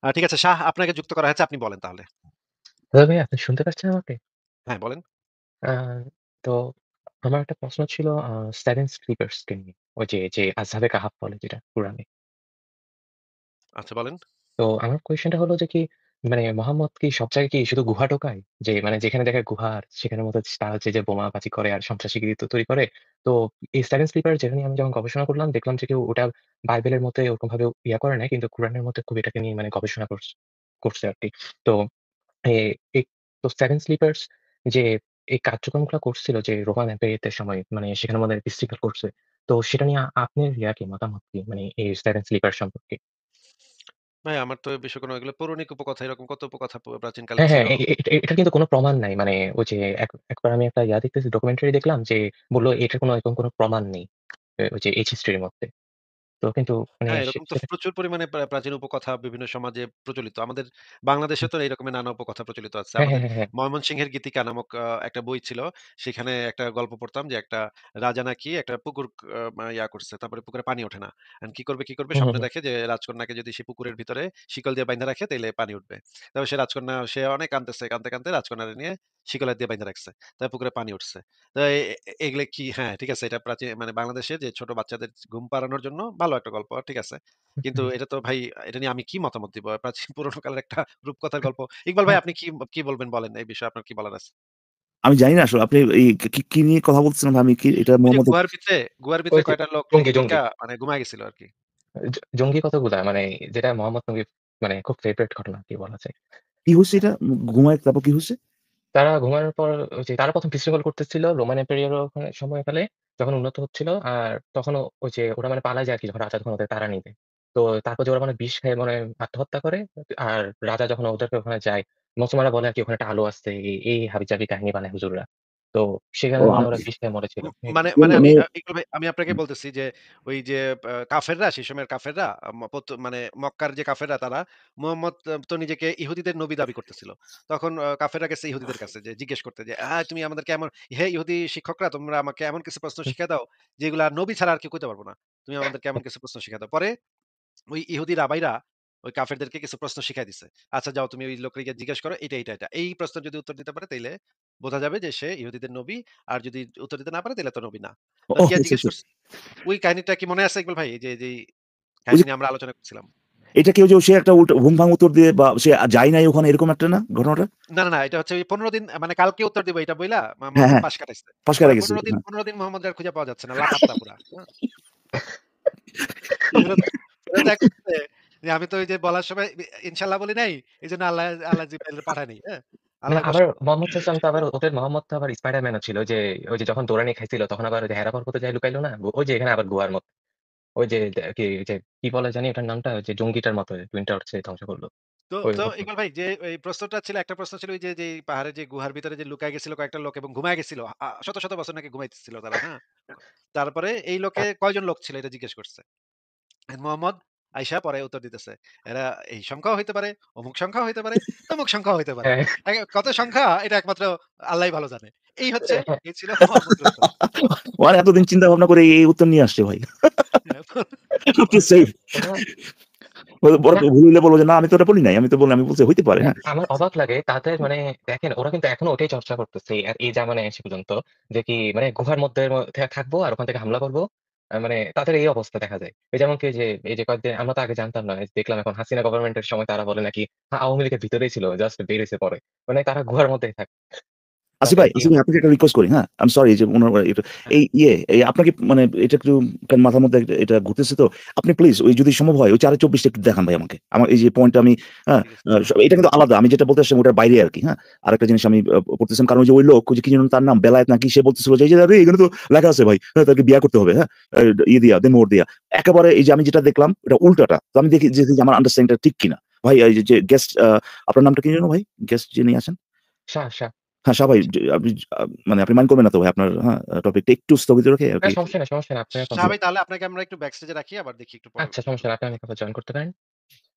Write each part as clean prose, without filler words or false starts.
ঠিক আছে শাহ, আপনাকে যুক্ত করা হয়েছে। আপনি বলেন তাহলে। হ্যালো ভাই, আপনি শুনতে পাচ্ছেন আমাকে? হ্যাঁ, বলেন। আ তো আমার একটা প্রশ্ন ছিল সেভেন স্লিপার্স কে নিয়ে। ওই যে আযহাবে কাহাফ বলে যেটা কুরআনে। আচ্ছা বলেন। তো আমার কোয়েশ্চেনটা হলো যে কি মানে মোহাম্মদ কি সব জায়গায় কি শুধু গুহা ঢোকায়? যে মানে যেখানে দেখে গুহা আর সেখানের মধ্যে তারা হচ্ছে যে বোমাবাজি করে আর সন্ত্রাসীগিরি তৈরি করে। তো এই সেভেন স্লিপার যেটা নিয়ে আমি যখন গবেষণা করলাম দেখলাম যে কেউ ওটা বাইবেলের মধ্যে ওরকমভাবে করে নাই। কিন্তু কুরআনের মধ্যে খুব এটাকে নিয়ে মানে গবেষণা করছে আরকি। তো এ এই তো সেভেন স্লিপার্স যে এই কার্যক্রমগুলা করছিল যে রোমান এম্পায়ারদের সময় মানে সেখানের মধ্যে বিশৃঙ্খল করছে। তো সেটা নিয়ে আপনার কি মতামত কি? মানে এই সেভেন স্লিপার সম্পর্কে? ভাই আমার তো এ বিষয়ে কোনো এগুলো পৌরাণিক উপকথা এরকম কত উপকথা প্রাচীনকালে হ্যাঁ, হ্যাঁ। ছিল। এটার কিন্তু কোনো প্রমাণ নাই। মানে ওই যে একবার আমি একটা দেখতেছি ডকুমেন্টারি দেখলাম যে বলল এটার কোনো এরকম কোনো প্রমাণ নেই। ওই যে এই হিস্ট্রির মধ্যে। তো কিন্তু মানে হ্যাঁ, এরকম তো সেটা প্রচুর পরিমাণে প্রাচীন উপকথা বিভিন্ন সমাজে প্রচলিত। আমাদের বাংলাদেশে তো এই রকমের নানা উপকথা প্রচলিত আছে। হ্যাঁ, হ্যাঁ, আমাদের হ্যাঁ, হ্যাঁ। ময়মনসিংহের গীতিকা নামক একটা বই ছিল। সেখানে একটা গল্প পড়তাম যে একটা রাজা নাকি একটা পুকুর করছে। তারপরে পুকুরে পানি ওঠে না। এখন কি করবে? হুম, হুম, স্বপ্নে হুম। দেখে যে রাজকন্যাকে যদি সে পুকুরের ভিতরে শিকল দিয়ে বাইন্ধা রাখে তাইলে পানি উঠবে। তারপর সে রাজকন্যা সে অনেক কাঁদতেছে। কাঁদতে রাজকন্যারে নিয়ে শিকলের দিয়ে বাইন্ধা রাখছে। তারপর পুকুরে পানি উঠছে। তো এগুলা কি হ্যাঁ, ঠিক আছে। এটা প্রাচীন মানে বাংলাদেশের যে ছোট বাচ্চাদের ঘুম পাড়ানোর জন্য ভালো একটা গল্প। ঠিক আছে। কিন্তু হুম। এটা তো ভাই এটা নিয়ে আমি কি মতামত দিব? প্রাচীন পুরোনো কালের একটা রূপকথার গল্প। ইকবাল ভাই হ্যাঁ, আপনি কি বলবেন বলেন এই বিষয়ে আপনার কি বলার আছে? আমি জানি না আসলে আপনি এই কি নিয়ে কথা বলতেছেন ভাই? আমি কি এটা ওই যে মোহাম্মদ ওই গুহার ভিতরে যে কয়টা লোক নাকি জঙ্গি। ঢুইকা মানে ঘুমায় গেছিল আরকি। জঙ্গি কতগুলা মানে যেটা মোহাম্মদ নবীর মানে খুব ফেভারাইট ঘটনা আরকি বলা যায়। কি হইছে এটা? ঘুমায় তারপর কি হইছে? তারা ঘুমানোর পর ওই যে তারা ১ম বিশৃঙ্খল করতেছিল রোমান এম্পায়ার এর ওখানে সময়কালে যখন উন্নত হচ্ছিল। আর তখন ওই যে ওরা মানে পালায় যায় আরকি যখন রাজা যখন ওদের তাড়া নিবে। তো তারপর যে ওরা মানে বিষ খেয়ে মানে আত্মহত্যা করে। আর রাজা যখন ওদেরকে ওখানে যায়, মুসলমানরা বলে আরকি ওখানে একটা আলো আছে। এই হাবিজাবি কাহিনী বানায় হুজুররা। তো সেখানে ও মানে ওরা বিষ খেয়ে মরেছিল। মানে কোন মানে আমি মানে ইকবাল ভাই আমি আপনাকে বলতেছি যে ওই যে কাফেররা সেই সময়ের কাফেররা মানে মক্কার যে কাফেররা তারা মুহাম্মদ তো নিজেকে ইহুদিদের নবী দাবি করতেছিল। তখন কাফেররা গেছে ইহুদিদের কাছে যে জিজ্ঞেস করতে যে, তুমি আমাদেরকে এমন হে ইহুদি শিক্ষকরা তোমরা আমাকে এমন কিছু প্রশ্ন শিখায় দাও যেগুলা নবী ছাড়া আর কেউ কইতে পারব না। তুমি আমাদেরকে এমন কিছু প্রশ্ন শিখায় দাও।" পরে ওই ইহুদি রাবাইরা ওই কাফেরদেরকে কিছু প্রশ্ন শিখায় দিছে। আচ্ছা যাও তুমি ওই লোককে গিয়ে জিজ্ঞেস করো এটা। এই প্রশ্নের যদি উত্তর দিতে পারে তাইলে বোঝা যাবে যে সে ইহুদিদের নবী। আর যদি উত্তর দিতে না পারে তাইলে তো নবী না। তো ও গিয়া আচ্ছা, জিজ্ঞেস আচ্ছা। করছে। ওই কাহিনীটা কি মনে আছে ইকবাল ভাই? যেই ওই কাহিনী যে নিয়ে আমরা আলোচনা করছিলাম। এটা কি ওই যে সে একটা উল্টা ঘুম ভাঙ উত্তর দিয়ে বা সে যায় নাই ওখানে এরকম একটা না ঘটনাটা? না, এটা হচ্ছে ওই ১৫ দিন মানে কালকে উত্তর দিব এটা বইলা হ্যাঁ, মোহাম্মদ হ্যাদ পাশ কাটাইছে। পাশ পরে কাটায় গেছে। হ্যাঁ। ১৫ দিন মোহাম্মদরে আর খুঁজে পাওয়া যাচ্ছে না। লাপাত্তা পুরা। হ্যাঁ? ফেরত ফেরত এক করছে যে আমি তো ওই যে বলার সময় ইনশাআল্লাহ বলি নাই। এজন্য আল্লাহ জিব্রাইল পাঠায়নি। হ্যাঁ? না আল্লাহ কষ্ট আবার পাবে। মোহাম্মদ সাল্লাল্লাহু আলাইহি ওয়াসাল্লাম তো আবার ওদের মোহাম্মদ তো আবার স্পাইডার-ম্যান ও ছিল। ওই যে যখন দৌড়ানি খাইছিল তখন আবার ওই যে হেরা পর্বতে যায়ে লুকাইল না? ওই যে এখানে আবার গুহার মধ্যে। ওই যে কি বলে জানি ওটার নামটা? ওই যে জঙ্গিটার মতো টুইন টাওয়ার যে ধ্বংস করল। তো ওই তো ওর মতো। ইকবাল ভাই যে এই প্রশ্নটা ছিল একটা প্রশ্ন ছিল ওই যে পাহাড়ের যে গুহার ভিতরে যে লুকায় গেছিল কয়েকটা লোক এবং ঘুমায় গেছিল। শত বছর নাকি ঘুমাইতেছিল তারা, হ্যাঁ? তারপরে এই লোকে কয়জন লোক ছিল এটা জিজ্ঞেস করছে। মোহাম্মদ আইসা পরে উত্তর দিতেছে। এরা এই সংখ্যাও হইতে পারে, অমুক সংখ্যাও হইতে পারে, তমুক সংখ্যাও হইতে পারে। হ্যাঁ, কত সংখ্যা এটা একমাত্র আল্লাহই ভালো জানে। হ্যাঁ, হ্যাঁ। এই ছিল মোহাম্মদের উত্তর। ওরা এতদিন চিন্তা ভাবনা করে এই উত্তর নিয়ে আসছে ভাই। আপনি ওরা সেফ। ওরা বড় না ভুল হইলে বলব যে, "না আমি তো ওটা বলি নাই। আমি তো বললাম আমি বলছি হইতে পারে।" মানে হ্যাঁ। আমার অবাক লাগে তাদের মানে দেখেন ওরা কিন্তু এখনো ওটাই চর্চা করতেছে। এই জামানায় এসে পর্যন্ত যে কি মানে গুহার মধ্যে থাকবো আর ওখান থেকে হামলা করব। মানে তাদের এই অবস্থা দেখা যায়। এই যেমন কি এই যে কয়েকদিন আমরা তো আগে জানতাম না। দেখলাম এখন হাসিনা গভর্নমেন্টের সময় তারা বলে নাকি আওয়ামী লীগের ভিতরেই ছিল। জাস্ট বের হইছে পরে। মানে তারা গুহার মধ্যেই থাকে। তাদের এই আসিফ ভাই আপনাকে একটা রিকোয়েস্ট করি, হ্যাঁ? আই এম সরি যে উনার এটা হ্যাঁ, এই আপনাকে মানে এটা একটু কারণ মাথার মধ্যে এটা ঘুরতেছে তো। আপনি প্লিজ ওই যদি সম্ভব হয় ওই ৪-২৪ টা একটু দেখান ভাই আমাকে। আমার এই যে পয়েন্টটা আমি হ্যাঁ, ঠিক আছে সমস্যা এটা নাই। কিন্তু আলাদা। আমি যেটা বলতে আসছিলাম ওটার বাইরে আরকি, হ্যাঁ? আরেকটা জিনিস আমি পড়তেছিলাম কারণ ওই যে ওই লোক ওই যে কি যেন তার নাম বেলায়েত নাকি সে বলতেছিল যে, "এই যে আরে এখানে তো লেখা আছে ভাই, হ্যাঁ, তাকে বিয়া করতে হবে, হ্যাঁ? ইয়ে দিয়া দেন মোহর দিয়া।" একেবারে এই যে আমি যেটা দেখলাম এটা উল্টাটা। তো আমি দেখি যে আমার আন্ডারস্ট্যান্ডিং টা ঠিক কিনা। ভাই এই যে গেস্ট আপনার নামটা কি যেন ভাই? গেস্ট যিনি আছেন? শাহ। হ্যাঁ, সবাই আপনি মানে আপনি মাইন্ড করবেন না তো ভাই আপনার টপিকটা একটু স্থগিত রেখে না আরকি। সমস্যা নাই। আপনারা কথা শাহ ভাই বলেন। তাহলে আপনাকে আমরা একটু ব্যাক স্টেজে রাখি আবার দেখি একটু পরে আচ্ছা কথা সমস্যা নাই। বলি। আপনি অনেক কথা জয়েন করতে পারেন।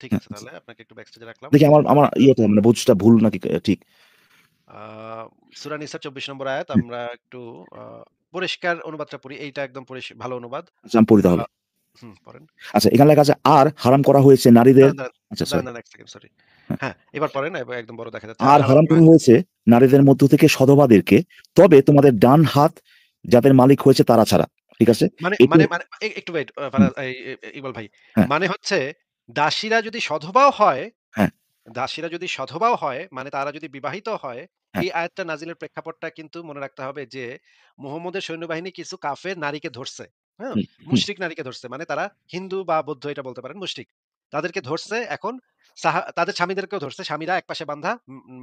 ঠিক হ্যাঁ, আছে তাহলে আপনাকে একটু ব্যাক স্টেজে রাখলাম। দেখি আমার আমার ইয়েটা মানে বুঝটা ভুল নাকি ঠিক। আ সূরা নিসা ২৪ নম্বর আয়াত আমরা একটু আ পরিষ্কার অনুবাদটা পড়ি। এইটা একদম ভালো অনুবাদ। আচ্ছা আমি পড়ি আ তাহলে। পড়েন। আচ্ছা, এখানে লেখা আছে আর হারাম করা হয়েছে নারীদের। দাঁড়ান, আচ্ছা, দাঁড়ান, সরি। দাঁড়ান ১ সেকেন্ড সরি। হ্যাঁ, এবার পড়েন একদম বড় দেখা যাচ্ছে। আর হারাম করা হয়েছে নারীদের মধ্য থেকে সধবাদেরকে, তবে তোমাদের ডান হাত যাদের মালিক হয়েছে তারা ছাড়া। ঠিক আছে? মানে এতে মানে মানে একটু ওয়েট হুম, ইকবাল ভাই। হ্যাঁ, মানে হচ্ছে দাসীরা যদি সধবাও হয়, হ্যাঁ, দাসীরা যদি সধবাও হয় মানে তারা যদি বিবাহিত হয়, হ্যাঁ, এই আয়াতটা নাজিলের প্রেক্ষাপটটা কিন্তু মনে রাখতে হবে যে মুহাম্মদের সৈন্যবাহিনী কিছু কাফের নারীকে ধরছে। হ্যাঁ? হুম, হুম, মুশরিক নারীকে ধরছে। মানে তারা হিন্দু বা বৌদ্ধ এটা বলতে পারেন মুশরিক। তাদেরকে ধরছে এখন তাদের স্বামীদেরকেও ধরছে। স্বামীরা একপাশে বান্ধা,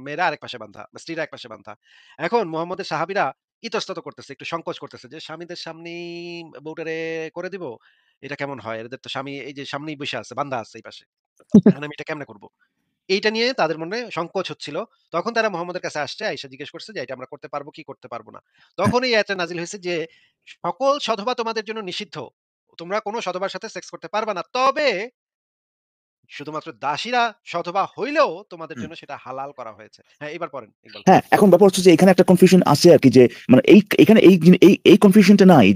মেয়েরা আরেক পাশে বান্ধা, স্ত্রীরা একপাশে বান্ধা। এখন মুহাম্মদের সাহাবীরা ইতস্তত করতেছে, একটু সংকোচ করতেছে যে স্বামীদের সামনেই বউটারে করে দিব। এটা কেমন হয়? এদের তো স্বামী এই যে সামনেই বইসা আছে, বান্ধা আছে এই পাশে। এখন আমি এটা কেমনে করব? এইটা নিয়ে তাদের মনে সংকোচ হচ্ছিল। তখন তারা মুহাম্মদের কাছে আসছে, আইসা জিজ্ঞেস করছে যে, "এটা আমরা করতে পারবো কি করতে পারবো না?" হ্যাঁ। তখন এই আয়াতটা নাজিল হয়েছে যে, "সকল সধবা তোমাদের জন্য নিষিদ্ধ। তোমরা কোন সধবার সাথে সেক্স করতে পারবা না। তবে শুধুমাত্র দাসীরা সধবা হইলেও তোমাদের হুম। জন্য সেটা হালাল করা হয়েছে।" হ্যাঁ, এবার পড়েন ইকবাল ভাই। হ্যাঁ, এখন ব্যাপার হচ্ছে যে এখানে একটা কনফিউশন আছে আরকি, যে মানে এখানে এই কনফিউশনটা নাই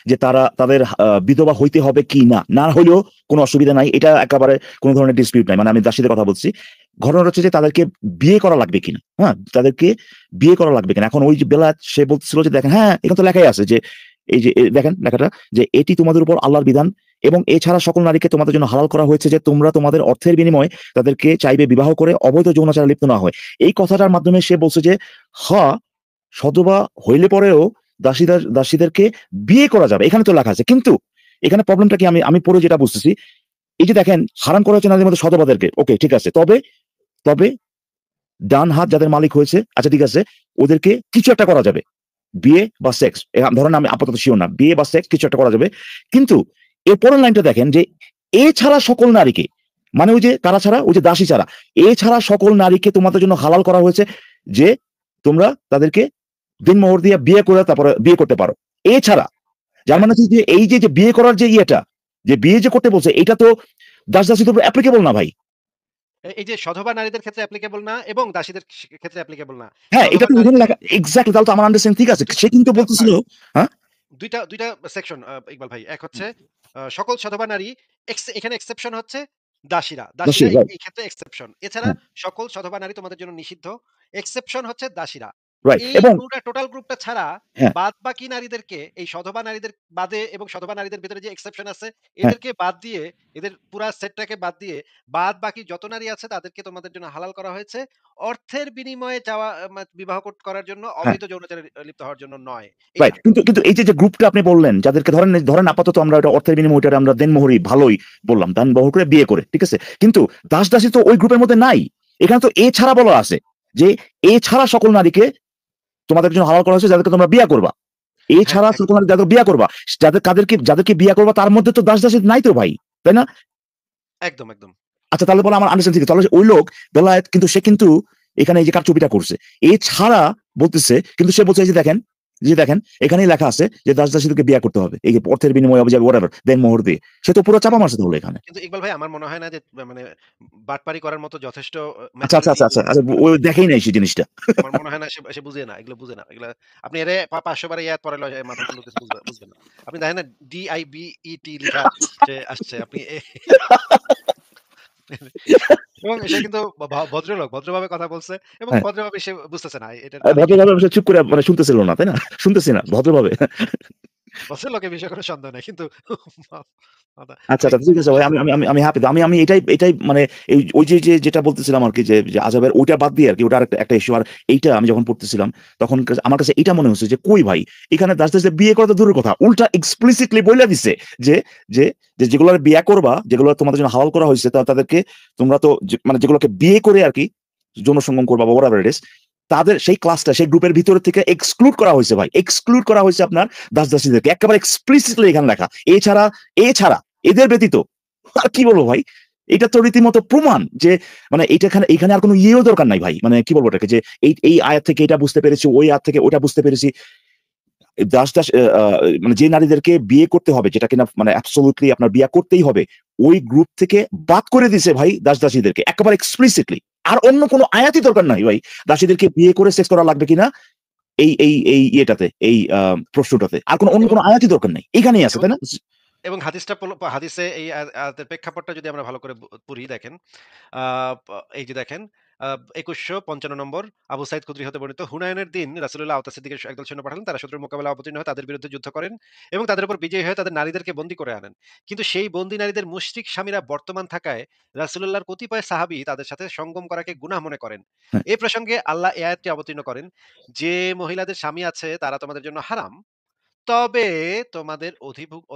যে তারা তাদের বিধবা হইতে হবে কি না? না হইলেও কোন অসুবিধা নাই। এটা একেবারে কোন ধরনের ডিসপিউট নাই। মানে আমি দাসীদের কথা বলছি। ঘটনাটা হচ্ছে যে তাদেরকে বিয়ে করা লাগবে কিনা? হ্যাঁ? তাদেরকে বিয়ে করা লাগবে কিনা? এখন ওই যে বেলায়েত সে বলতেছিল যে দেখেন, হ্যাঁ, এখানে তো লেখাই আছে যে এই যে দেখেন লেখাটা, যে এটি তোমাদের উপর আল্লাহর বিধান এবং এছাড়া সকল নারীকে তোমাদের জন্য হালাল করা হয়েছে যে তোমরা তোমাদের অর্থের বিনিময়ে তাদেরকে চাইবে বিবাহ করে অবৈধ যৌনাচারে লিপ্ত না হয়। এই কথাটার মাধ্যমে সে বলছে যে হ্যাঁ, সধবা হইলে পরেও দাসীদেরকে বিয়ে করা যাবে। এখানে তো লেখা আছে। কিন্তু এখানে প্রবলেমটা কি, আমি পড়ে যেটা বুঝতেছি, এই যে দেখেন হারাম করা হয়েছে নারীদের মধ্যে সধবাদেরকে। ওকে, ঠিক আছে। তবে তবে ডান হাত যাদের মালিক হয়েছে, আচ্ছা ঠিক আছে, ওদেরকে কিছু একটা করা যাবে। বিয়ে বা সেক্স। ধরেন আমি আপাতত সিওর না। বিয়ে বা সেক্স কিছু একটা করা যাবে। কিন্তু এর পরের লাইনটা দেখেন যে এছাড়া সকল নারীকে, মানে ওই যে কারা ছাড়া? ওই যে দাসী ছাড়া। এছাড়া সকল নারীকে তোমাদের জন্য হালাল করা হয়েছে যে তোমরা তাদেরকে দিনমোহর দিয়ে বিয়ে করে তারপরে বিয়ে করতে পারো। এছাড়া, যার হ্যাঁ, মানে হচ্ছে যে এই যে বিয়ে করার যে ইয়েটা, যে বিয়ে যে করতে বলছে, এটা তো দাস-দাসীদের উপর অ্যাপ্লিকেবল না ভাই। এই যে সধবা নারীদের ক্ষেত্রে অ্যাপ্লিকেবল না এবং দাসীদের ক্ষেত্রে অ্যাপ্লিকেবল না। হ্যাঁ, এটা সধবা তো নারী ওখানে লেখা এক্সাক্টলি, তাহলে তো আমার আন্ডারস্ট্যান্ডিং ঠিক আছে। দু সে কিন্তু ২ টা বলতেছিল পার্ট। হ্যাঁ? ২ টা সেকশন ইকবাল ভাই। এক হচ্ছে সকল সধবা নারী, এখানে এক্সেপশন হচ্ছে দাসীরা। দাসী, দাসীরা রাইট, এই ক্ষেত্রে এক্সেপশন। এছাড়া হ্যাঁ, সকল সধবা নারী তোমাদের জন্য নিষিদ্ধ। এক্সেপশন হচ্ছে দাসীরা। রাইট এই এবং টোটাল গ্রুপটা ছাড়া হ্যাঁ, বাদবাকি নারীদেরকে এই সধবা নারীদের বাদে এবং সধবা নারীদের ভেতরে যে এক্সেপশন আছে হ্যাঁ, এদেরকে বাদ দিয়ে, এদের পুরা সেটটাকে বাদ দিয়ে বাদবাকি যত নারী আছে তাদেরকে তোমাদের জন্য হালাল করা হয়েছে। অর্থের বিনিময়ে চাওয়া বিবাহ করার জন্য, হ্যাঁ। অবৈধ যৌনাচারে লিপ্ত হওয়ার জন্য নয়। রাইট। এটা। কিন্তু এই যে গ্রুপটা আপনি বললেন, যাদেরকে ধরেন ধরেন আপাতত আমরা এটা অর্থের বিনিময়ে ওইটারে আমরা দেনমোহরি ভালোই বললাম। দেনমোহর করে বিয়ে করে। ঠিক আছে? কিন্তু দাস-দাসী তো ওই গ্রুপের মধ্যে নাই। এখানে তো এছাড়া বলা আছে যে এছাড়া সকল নারীকে তোমাদের জন্য হালাল করা হয়েছে যাদেরকে তোমরা বিয়ে করবা। হ্যাঁ, এছাড়া সকল নারী যাদেরকে বিয়ে করবা। যাদেরকে বিয়ে করবা তার মধ্যে তো দাস-দাসী নাই তো ভাই। তাই না? একদম, একদম। আচ্ছা, তাহলে বলে আমার আন্ডারস্ট্যান্ডিং ঠিক আছে। তাহলে ওই লোক বেলায়েত কিন্তু সে কিন্তু এখানে এই যে কারচুপিটা করছে। এছাড়া বলতেছে, কিন্তু সে বলছে এই যে দেখেন এখানেই লেখা আছে যে দাস-দাসীদেরকে বিয়ে করতে হবে। এই যে অর্থের বিনিময়ে হবে হোয়াটএভার দেন মোহর দিয়ে। সে তো পুরো চাপা মারছে তাহলে এখানে। কিন্তু ইকবাল ভাই আমার মনে হয় না যে মানে বাটপারি করার মতো যথেষ্ট আচ্ছা, আচ্ছা, ম্যাচুরিটি আচ্ছা, আচ্ছা, আচ্ছা, ও দেখেই নাই সেই জিনিসটা। আমার মনে হয় না সে বুঝে না। এগুলো বুঝে না। এগুলা আপনি এরে ৫০০ বার ইয়াত পড়াইলেও মাথার কোনো কিছু বুঝবে না। আপনি দেখেন না DIBET লিখা সে আসছে। আপনি এবং সে কিন্তু ভদ্রলোক, ভদ্রভাবে কথা বলছে এবং হ্যাঁ, ভদ্রভাবে সে বুঝতেছে না। এটার মানে কি? ভদ্রভাবে সে চুপ করে মানে শুনতেছিল না, তাই না? শুনতেছি না ভদ্রভাবে। ভদ্রলোকের বিষয়ে কোনো সন্দেহ নাই। কিন্তু আচ্ছা, মানে আচ্ছা, ঠিক আছে ভাই। আমি আমি আমি আমি হ্যাপি। আমি এটাই মানে ওই যে যেটা বলতেছিলাম আরকি, যে আযাবের ওইটা বাদ দিয়ে আরকি, ওটা আরেকটা ইস্যু। আর এইটা আমি যখন পড়তেছিলাম তখন আমার কাছে এইটা মনে হচ্ছে যে কই ভাই, এখানে দাস-দাসীদের বিয়ে করা তো দূরের কথা। উল্টা এক্সপ্লিসিটলি বইলা দিছে যে যে যে যেগুলোর বিয়ে করবা, যেগুলো তোমাদের জন্য হালাল করা হইছে তাদেরকে তোমরা তো মানে যেগুলোকে বিয়ে করে আরকি যৌন সঙ্গম করবা বা whatever it is, তাদের সেই ক্লাসটা সেই গ্রুপের ভিতর থেকে এক্সক্লুড করা হইছে ভাই। এক্সক্লুড করা হইছে আপনার দাস-দাসীদেরকে। একেবারে এক্সপ্লিসিটলি এখানে লেখা। এছাড়া এদের ব্যতীত আর কি বলবো ভাই? এটা তো রীতিমতো প্রমাণ যে মানে এখানে আর কোনো ইয়েও দরকার নাই ভাই। মানে কি বলবো এটাকে, যে এই আয়াত থেকে এটা বুঝতে পেরেছি, ওই আয়াত থেকে ওটা বুঝতে পেরেছি। দাস-দাস মানে যে নারীদেরকে বিয়ে করতে হবে, যেটা কিনা মানে অ্যাবসোলিউটলি আপনার বিয়ে করতেই হবে, ওই গ্রুপ থেকে বাদ করে দিছে ভাই দাস-দাসীদেরকে একেবারে এক্সপ্লিসিটলি। আর অন্য কোনো আয়াতই দরকার নাই ভাই। দাসীদেরকে বিয়ে করে সেক্স করা লাগবে কিনা এই ইয়েটাতে, এই প্রশ্নটাতে। আর অন্য এবং কোনো আয়াতই দরকার নাই। এখানেই আছে, এবং তাই না? এবং হাদিসে এই আয়াতের প্রেক্ষাপটটা যদি আমরা ভালো করে পড়ি দেখেন, আ প এই যে দেখেন, ২১৫৫ নম্বর, আবু সাঈদ খুদরি হতে বর্ণিত, হুনায়নের দিন রাসূলুল্লাহ আওতাস সিদ্দিকের একদল সৈন্য পাঠালেন। তারা শত্রুর মোকাবেলায় অবতীর্ণ হয়ে তাদের বিরুদ্ধে যুদ্ধ করেন এবং তাদের উপর বিজয়ী হয়ে তাদের নারীদেরকে বন্দী করে আনেন। কিন্তু সেই বন্দী নারীদের মুশরিক স্বামীরা বর্তমান থাকায় রাসূলুল্লাহর কতিপয় সাহাবী তাদের সাথে সঙ্গম করাকে গুনাহ মনে করেন। হ্যাঁ, এ প্রসঙ্গে আল্লাহ এই আয়াতটি অবতীর্ণ করেন, যে মহিলাদের স্বামী আছে তারা তোমাদের জন্য হারাম। তবে তোমাদের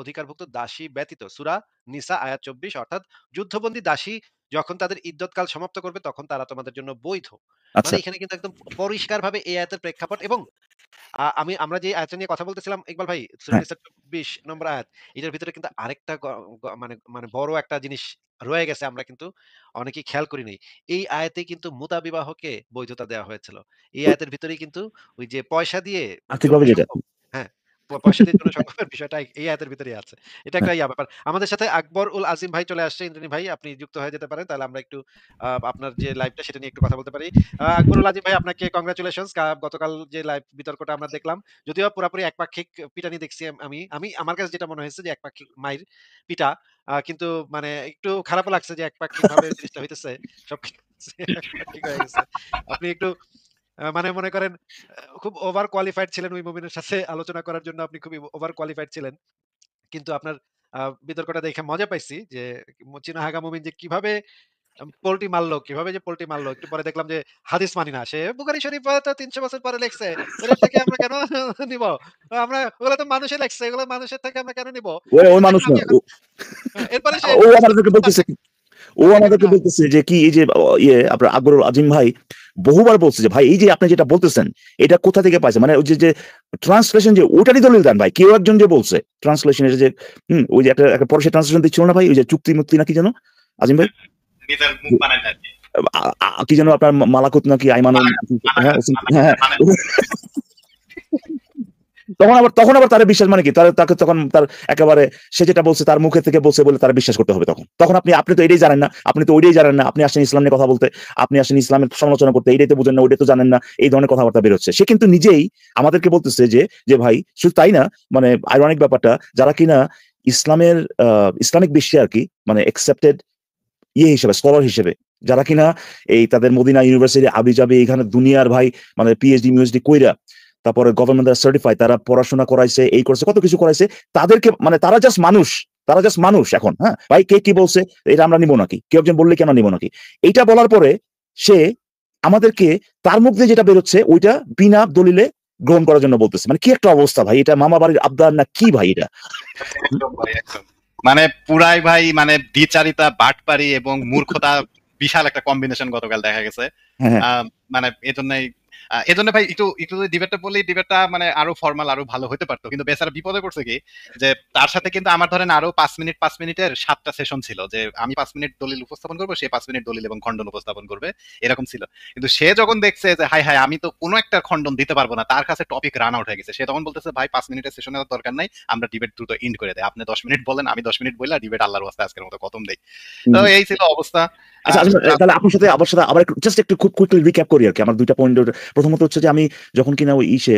অধিকারভুক্ত দাসী ব্যতীত। সূরা নিসা আয়াত ২৪, অর্থাৎ যুদ্ধবন্দী দাসী যখন তাদের ইদ্যৎকাল সমাপ্ত করবে তখন তারা তোমাদের জন্য বৈধ। মানে আচ্ছা। এখানে কিন্তু একদম পরিষ্কারভাবে এই আয়াতের প্রেক্ষাপট এবং আমরা যে আয়াতটা নিয়ে কথা বলতেছিলাম ইকবাল ভাই, সূরা হ্যাঁ, নিসা ২৪ নম্বর আয়াত। এটার ভিতরে কিন্তু আরেকটা গ গ মানে মানে বড় একটা জিনিস রয়ে গেছে, আমরা কিন্তু অনেকেই খেয়াল করি নাই। এই আয়াতে কিন্তু মুতা বিবাহকে বৈধতা দেওয়া হয়েছিল। এই ওই আয়াতের ভিতরেই কিন্তু ওই যে পয়সা দিয়ে যৌন আর্থিকভাবে যেটা। সঙ্গম, হ্যাঁ, পয়সা দিয়ে যৌন সঙ্গমের বিষয়টা এই আয়াতের ভিতরেই আছে। এটা হ্যাঁ, একটা ব্যাপার। আমাদের সাথে আকবর উল আজিম ভাই চলে আসছে। ইন্দ্রানী ভাই, আপনি যুক্ত হয়ে যেতে পারেন। তাহলে আমরা একটু আপনার যে লাইভটা সেটা নিয়ে একটু কথা বলতে পারি। আকবরুল আজিম ভাই, আপনাকে কংগ্রাচুলেশনস। গতকাল যে লাইভ বিতর্কটা আমরা দেখলাম, যদিও পুরাপুরি একপাক্ষিক পিটানি দেখছি আমার কাছে যেটা মনে হয়েছে যে একপাক্ষিক মাইর পিটা। কিন্তু মানে একটু খারাপও লাগছে যে একপাক্ষিকভাবে জিনিসটা হইতেছে। সবকিছু একপাক্ষিক হয়ে গেছে। আপনি একটু মানে মনে করেন খুব ওভার কোয়ালিফাইড ছিলেন ওই মুমিনের সাথে আলোচনা করার জন্য, আপনি খুবই ওভার কোয়ালিফাইড ছিলেন। কিন্তু আপনার বিতর্কটা দেখে মজা পাইছি যে চিনাহাগা মুমিন যে কিভাবে পোল্টি মারলো। একটু পরে দেখলাম যে হাদিস মানি না। সে বুখারী শরীফ তো ৩০০ বছর পরে লেখছে। ওটার থেকে আমরা কেন নিব? আমরা ওগুলো তো মানুষে লেখছে। এগুলো মানুষের থেকে আমরা কেন নিব? ওই কিন্তু মানুষ দেখেন না। আমি এখন এরপরে সে ও প্রশ্ন আমাদেরকে করতেছে বলতেছে আপনাকে। ও দেখেন আমাদেরকে না, বলতেছে যে কি এই যে আপনার আকবরুল আজিম ভাই বহুবার বলছে যে ভাই এই যে আপনি যেটা বলতেছেন এটা কোথা থেকে পাইছেন? মানে ওই যে ট্রান্সলেশন যে ওটারই দলিল দেন ভাই। কেউ একজন যে বলছে ট্রান্সলেশন এটা যে ওই যে একটা পরে ট্রান্সলেশন দিচ্ছিল না ভাই ওই যে চুক্তি মুক্তি নাকি যেন আজিম ভাই? নিজের মুখ বানায় আর কি। কি যেন আপনার মালাকুত নাকি আইমানুম হ্যাঁ, হ্যাঁ, হ্যাঁ। তখন আবার তারা বিশ্বাস মানে কি তাকে তখন তার একেবারে সে যেটা বলছে তার মুখে থেকে বলছে বলে তারা বিশ্বাস করতে হবে। তখন আপনি তো এটাই জানেন না, আপনি তো ওইটাই জানেন না, আপনি আসেন ইসলাম নিয়ে কথা বলতে, আপনি আসেন ইসলামের সমালোচনা করতে, এইটাই তো বুঝেন না, ওইটাই তো জানেন না, এই ধরনের কথাবার্তা বেরোচ্ছে। সে কিন্তু নিজেই আমাদেরকে বলতেছে যে যে ভাই শুধু তাই না, মানে আইরনিক ব্যাপারটা, যারা কিনা ইসলামের ইসলামিক বিশ্বে আর কি মানে একসেপ্টেড হিসেবে স্কলার হিসেবে যারা কিনা এই তাদের মদিনা ইউনিভার্সিটি আবিজাবি এখানে দুনিয়ার ভাই মানে পিএইচডি মিউএইচডি কইরা তারপরে গভর্নমেন্ট দ্বারা সার্টিফাই, তারা পড়াশোনা করাইছে, এই করেছে, কত কিছু করাইছে, তাদেরকে মানে তারা জাস্ট মানুষ এখন। হ্যাঁ ভাই, কে কি বলছে এটা আমরা নিব নাকি? কেউ একজন বললে কি আমরা নিব নাকি? এইটা বলার পরে সে আমাদেরকে তার মুখ দিয়ে যেটা বেরোচ্ছে ওইটা বিনা দলিলে গ্রহণ করার জন্য বলতেছে। মানে কি একটা অবস্থা ভাই, এটা মামা বাড়ির আবদার না কি ভাই এটা? একদম ভাই, একদম। মানে পুরাই ভাই মানে দ্বিচারিতা, বাটপারি এবং মূর্খতা বিশাল একটা কম্বিনেশন গতকাল দেখা গেছে। হ্যাঁ, হ্যাঁ। মানে এজন্য ভাই একটু একটু ডিবেটটা বললেই ডিবেটটা মানে আরো ফর্মাল আরো ভালো হতে পারতো, কিন্তু বেচারা বিপদে পড়ছে কি যে তার সাথে কিন্তু আমার ধরেন আরো 5 মিনিটের 7টা সেশন ছিল, যে আমি 5 মিনিট দলিল উপস্থাপন করবো, সে 5 মিনিট দলিল এবং খণ্ডন উপস্থাপন করবে, এরকম ছিল। কিন্তু সে যখন দেখছে যে হাই হাই আমি তো কোনো একটা খণ্ডন দিতে পারবো না, তার কাছে টপিক রান আউট হয়ে গেছে, সে তখন বলতেছে ভাই 5 মিনিটের সেশনের দরকার নাই, আমরা ডিবেট দ্রুত এন্ড করে দেয়, আপনি 10 মিনিট বলেন, আমি 10 মিনিট বললাম, ডিবেট আল্লাহর ওয়াস্তে আজকের মতো খতম দেই। তো এই ছিল অবস্থা। আচ্ছা, আর তাহলে আপনার সাথে আবার জাস্ট একটু খুব কুইকলি রিক্যাপ করি আরকি। আমার ২ টা পয়েন্ট। প্রথমত হচ্ছে যে আমি যখন কিনা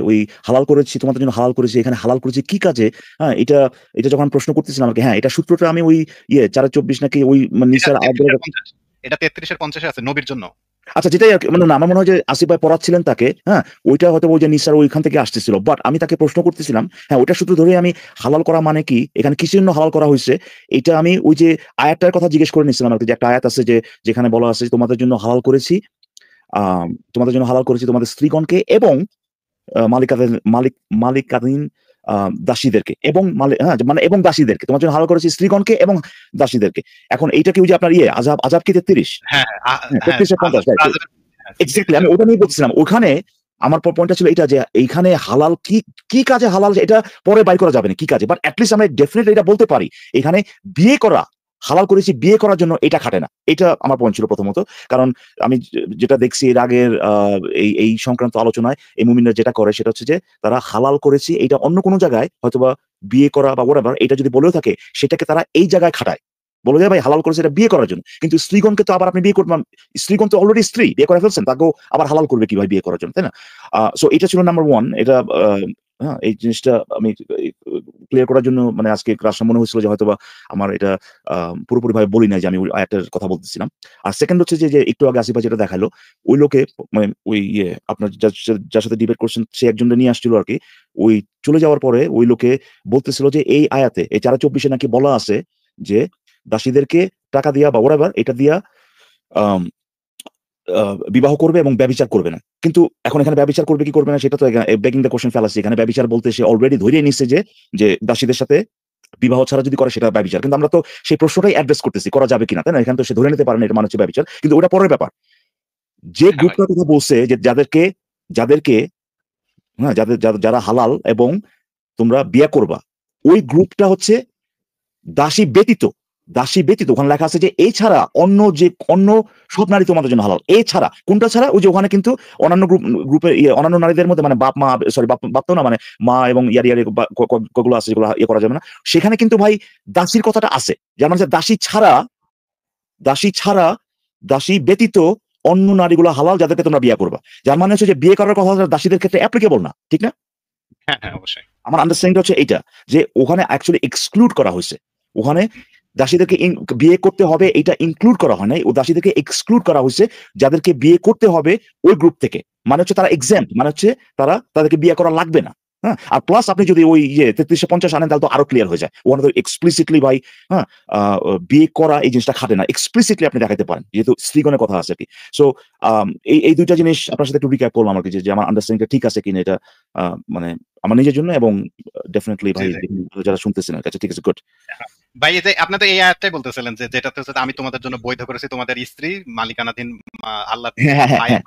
ওই হালাল করেছি, তোমাদের জন্য হালাল করেছি, এখানে হালাল করেছি কি কাজে? হ্যাঁ, এটা যখন প্রশ্ন করতেছিলাম আরকি, হ্যাঁ, এটা সূত্রটা আমি ওই ৪-২৪ নাকি ওই এটা নিসার 33 এর 50, এটা 33 এর 50 আছে নবীর জন্য। আচ্ছা, যেটাই আরকি মানে না, আমার মনে হয় যে আসিফ ভাই পড়াচ্ছিলেন তাকে, হ্যাঁ? ওইটা হয়তো ওই যে নিসার ওইখান থেকে আসতেছিল। বাট আমি তাকে প্রশ্ন করতেছিলাম, হ্যাঁ, ওইটার সূত্র ধরেই আমি হালাল করা মানে কি? এখানে কিসের জন্য হালাল করা হইছে? এইটা আমি ওই যে আয়াতটার কথা জিজ্ঞেস করে নিছিলাম আরকি, যে একটা আয়াত আছে যেখানে বলা আছে তোমাদের জন্য হালাল করেছি, তোমাদের স্ত্রীগণকে এবং মালিকাধীন দাসীদেরকে এবং মানে এবং দাসীদেরকে। তোমার জন্য হালাল করেছি স্ত্রীগণকে এবং দাসীদেরকে। এখন এইটা কি ওই যে আপনার আযাব কি ৩৩? হ্যাঁ, হ্যাঁ, হ্যাঁ, ৩৩ এর ৫০ রাইট। এক্সাক্টলি আমি ওটা নিয়ে বলছিলাম। ওখানে আমার পয়েন্টটা ছিল এটা যে এইখানে হালাল কি কাজে হালাল এটা পরে বাইর করা যাবে না কি কাজে। বাট এট লিস্ট আমরা ডেফিনিটলি এটা বলতে পারি। এখানে বিয়ে করা হালাল করেছি, বিয়ে করার জন্য এটা খাটে না। এটা আমার পয়েন্ট ছিল প্রথমত। কারণ আমি যেটা দেখছি এর আগের এই সংক্রান্ত আলোচনায় এই মুমিনরা যেটা করে সেটা হচ্ছে যে তারা হালাল করেছি এইটা অন্য কোনো জায়গায় হয়তোবা বিয়ে করা বা whatever এটা যদি বলেও থাকে সেটাকে তারা এই জায়গায় খাটায়। বলে যায় ভাই হালাল করেছে এটা বিয়ে করার জন্য। কিন্তু স্ত্রীগণকে তো আবার আপনি বিয়ে করবেন, স্ত্রীগণ তো অলরেডি স্ত্রী, বিয়ে করে ফেলছেন, তাকেও আবার হালাল করবে কি ভাই বিয়ে করার জন্য, তাই না? সো এটা ছিল নাম্বার 1। এটা হ্যাঁ? এই জিনিসটা আমি ক্লিয়ার করার জন্য মানে আজকে ক্লাসটা মনে হচ্ছিল যে হয়তোবা আমার এটা পুরোপুরিভাবে বলি নাই যে আমি ওই আয়াতের কথা বলতেছিলাম। আর সেকেন্ড হচ্ছে যে একটু আগে আসিফ ভাই যেটা দেখালো, ওই লোকে মানে ওই আপনার যার সাথে ডিবেট করছেন সে একজনকে নিয়ে আসছিল আরকি। ওই চলে যাওয়ার পরে ওই লোকে বলতেছিল যে এই আয়াতে এই ৪-২৪ এ নাকি বলা আছে যে দাসীদেরকে টাকা দিয়া বা whatever এটা দিয়া আম আ বিবাহ করবে এবং ব্যভিচার করবে না। কিন্তু এখন এখানে ব্যভিচার করবে কি করবে না সেটা তো বেগিং দ্য কোয়েশ্চন ফেলাসি। এখানে ব্যভিচার বলতে সে অলরেডি ধরিয়ে নিচ্ছে যে দাসীদের সাথে বিবাহ ছাড়া যদি করে সেটা ব্যভিচার। কিন্তু আমরা তো সেই প্রশ্নটাই অ্যাড্রেস করতেছি করা যাবে কিনা, তাই না? এখানে তো সে ধরে নিতে পারে না এটা মানে হচ্ছে ব্যভিচার। কিন্তু ওটা পরের ব্যাপার। যে হ্যাঁ ভাই। গ্রুপটার কথা বলছে যে যাদেরকে হ্যাঁ, যারা হালাল এবং তোমরা বিয়ে করবা, ওই গ্রুপটা হচ্ছে দাসী ব্যতীত, দাসী ব্যতীত ওখানে লেখা আছে যে এছাড়া অন্য সব নারী তোমাদের জন্য হালাল। এছাড়া কোনটা ছাড়া? ওই যে ওখানে কিন্তু অন্যান্য গ্রুপের অন্যান্য নারীদের মধ্যে মানে বাপ-মা সরি বাপ তো না মানে মা এবং ইয়ারি কগুলো আছে যেগুলো করা যাবে না। সেখানে কিন্তু ভাই দাসীর কথাটা আছে। যার মানে হচ্ছে দাসী ছাড়া, দাসী ব্যতীত অন্য নারীগুলো হালাল যাদেরকে তোমরা বিয়ে করবা। যার মানে হচ্ছে যে বিয়ে করার কথা দাসীদের ক্ষেত্রে অ্যাপ্লিকেবল না। ঠিক না? হ্যাঁ, হ্যাঁ অবশ্যই। আমার আন্ডারস্ট্যান্ডিং হচ্ছে এইটা যে ওখানে অ্যাকচুয়ালি এক্সক্লুড করা হয়েছে। ওখানে দাসীদেরকে বিয়ে করতে হবে এটা ইনক্লুড করা হয় নাই। ও দাসীদেরকে এক্সক্লুড করা হয়েছে যাদেরকে বিয়ে করতে হবে ওই গ্রুপ থেকে। মানে হচ্ছে তারা এক্সাম্পট, মানে হচ্ছে তাদেরকে বিয়ে করা লাগবে না। হ্যাঁ? আর প্লাস আপনি যদি ওই ৩৩৫০ আনেন তাহলে তো আরো ক্লিয়ার হয়ে যায়। ওখানে তো এক্সপ্লিসিটলি ভাই হ্যাঁ বিয়ে করা এই জিনিসটা খাটে না। এক্সপ্লিসিটলি আপনি দেখাতে পারেন। যেহেতু স্ত্রীগণের কথা আছে আরকি। সো এই ২ টা জিনিস আপনার সাথে একটু রিক্যাপ করলাম আরকি যে আমার আন্ডারস্ট্যান্ডিংটা ঠিক আছে কিনা এটা মানে আমার নিজের জন্য এবং ডেফিনিটলি জি, ভাই জি। যারা শুনতেছেন এর কাছে ঠিক আছে গুড। ভাই এই যে আপনি তো এই আয়াতটাই বলতেছিলেন যে যেটাতে হচ্ছে আমি তোমাদের জন্য বৈধ করেছি তোমাদের স্ত্রী মালিকানাধীন আল্লাহর হ্যাঁ, হ্যাঁ, ভাই হ্যাঁ,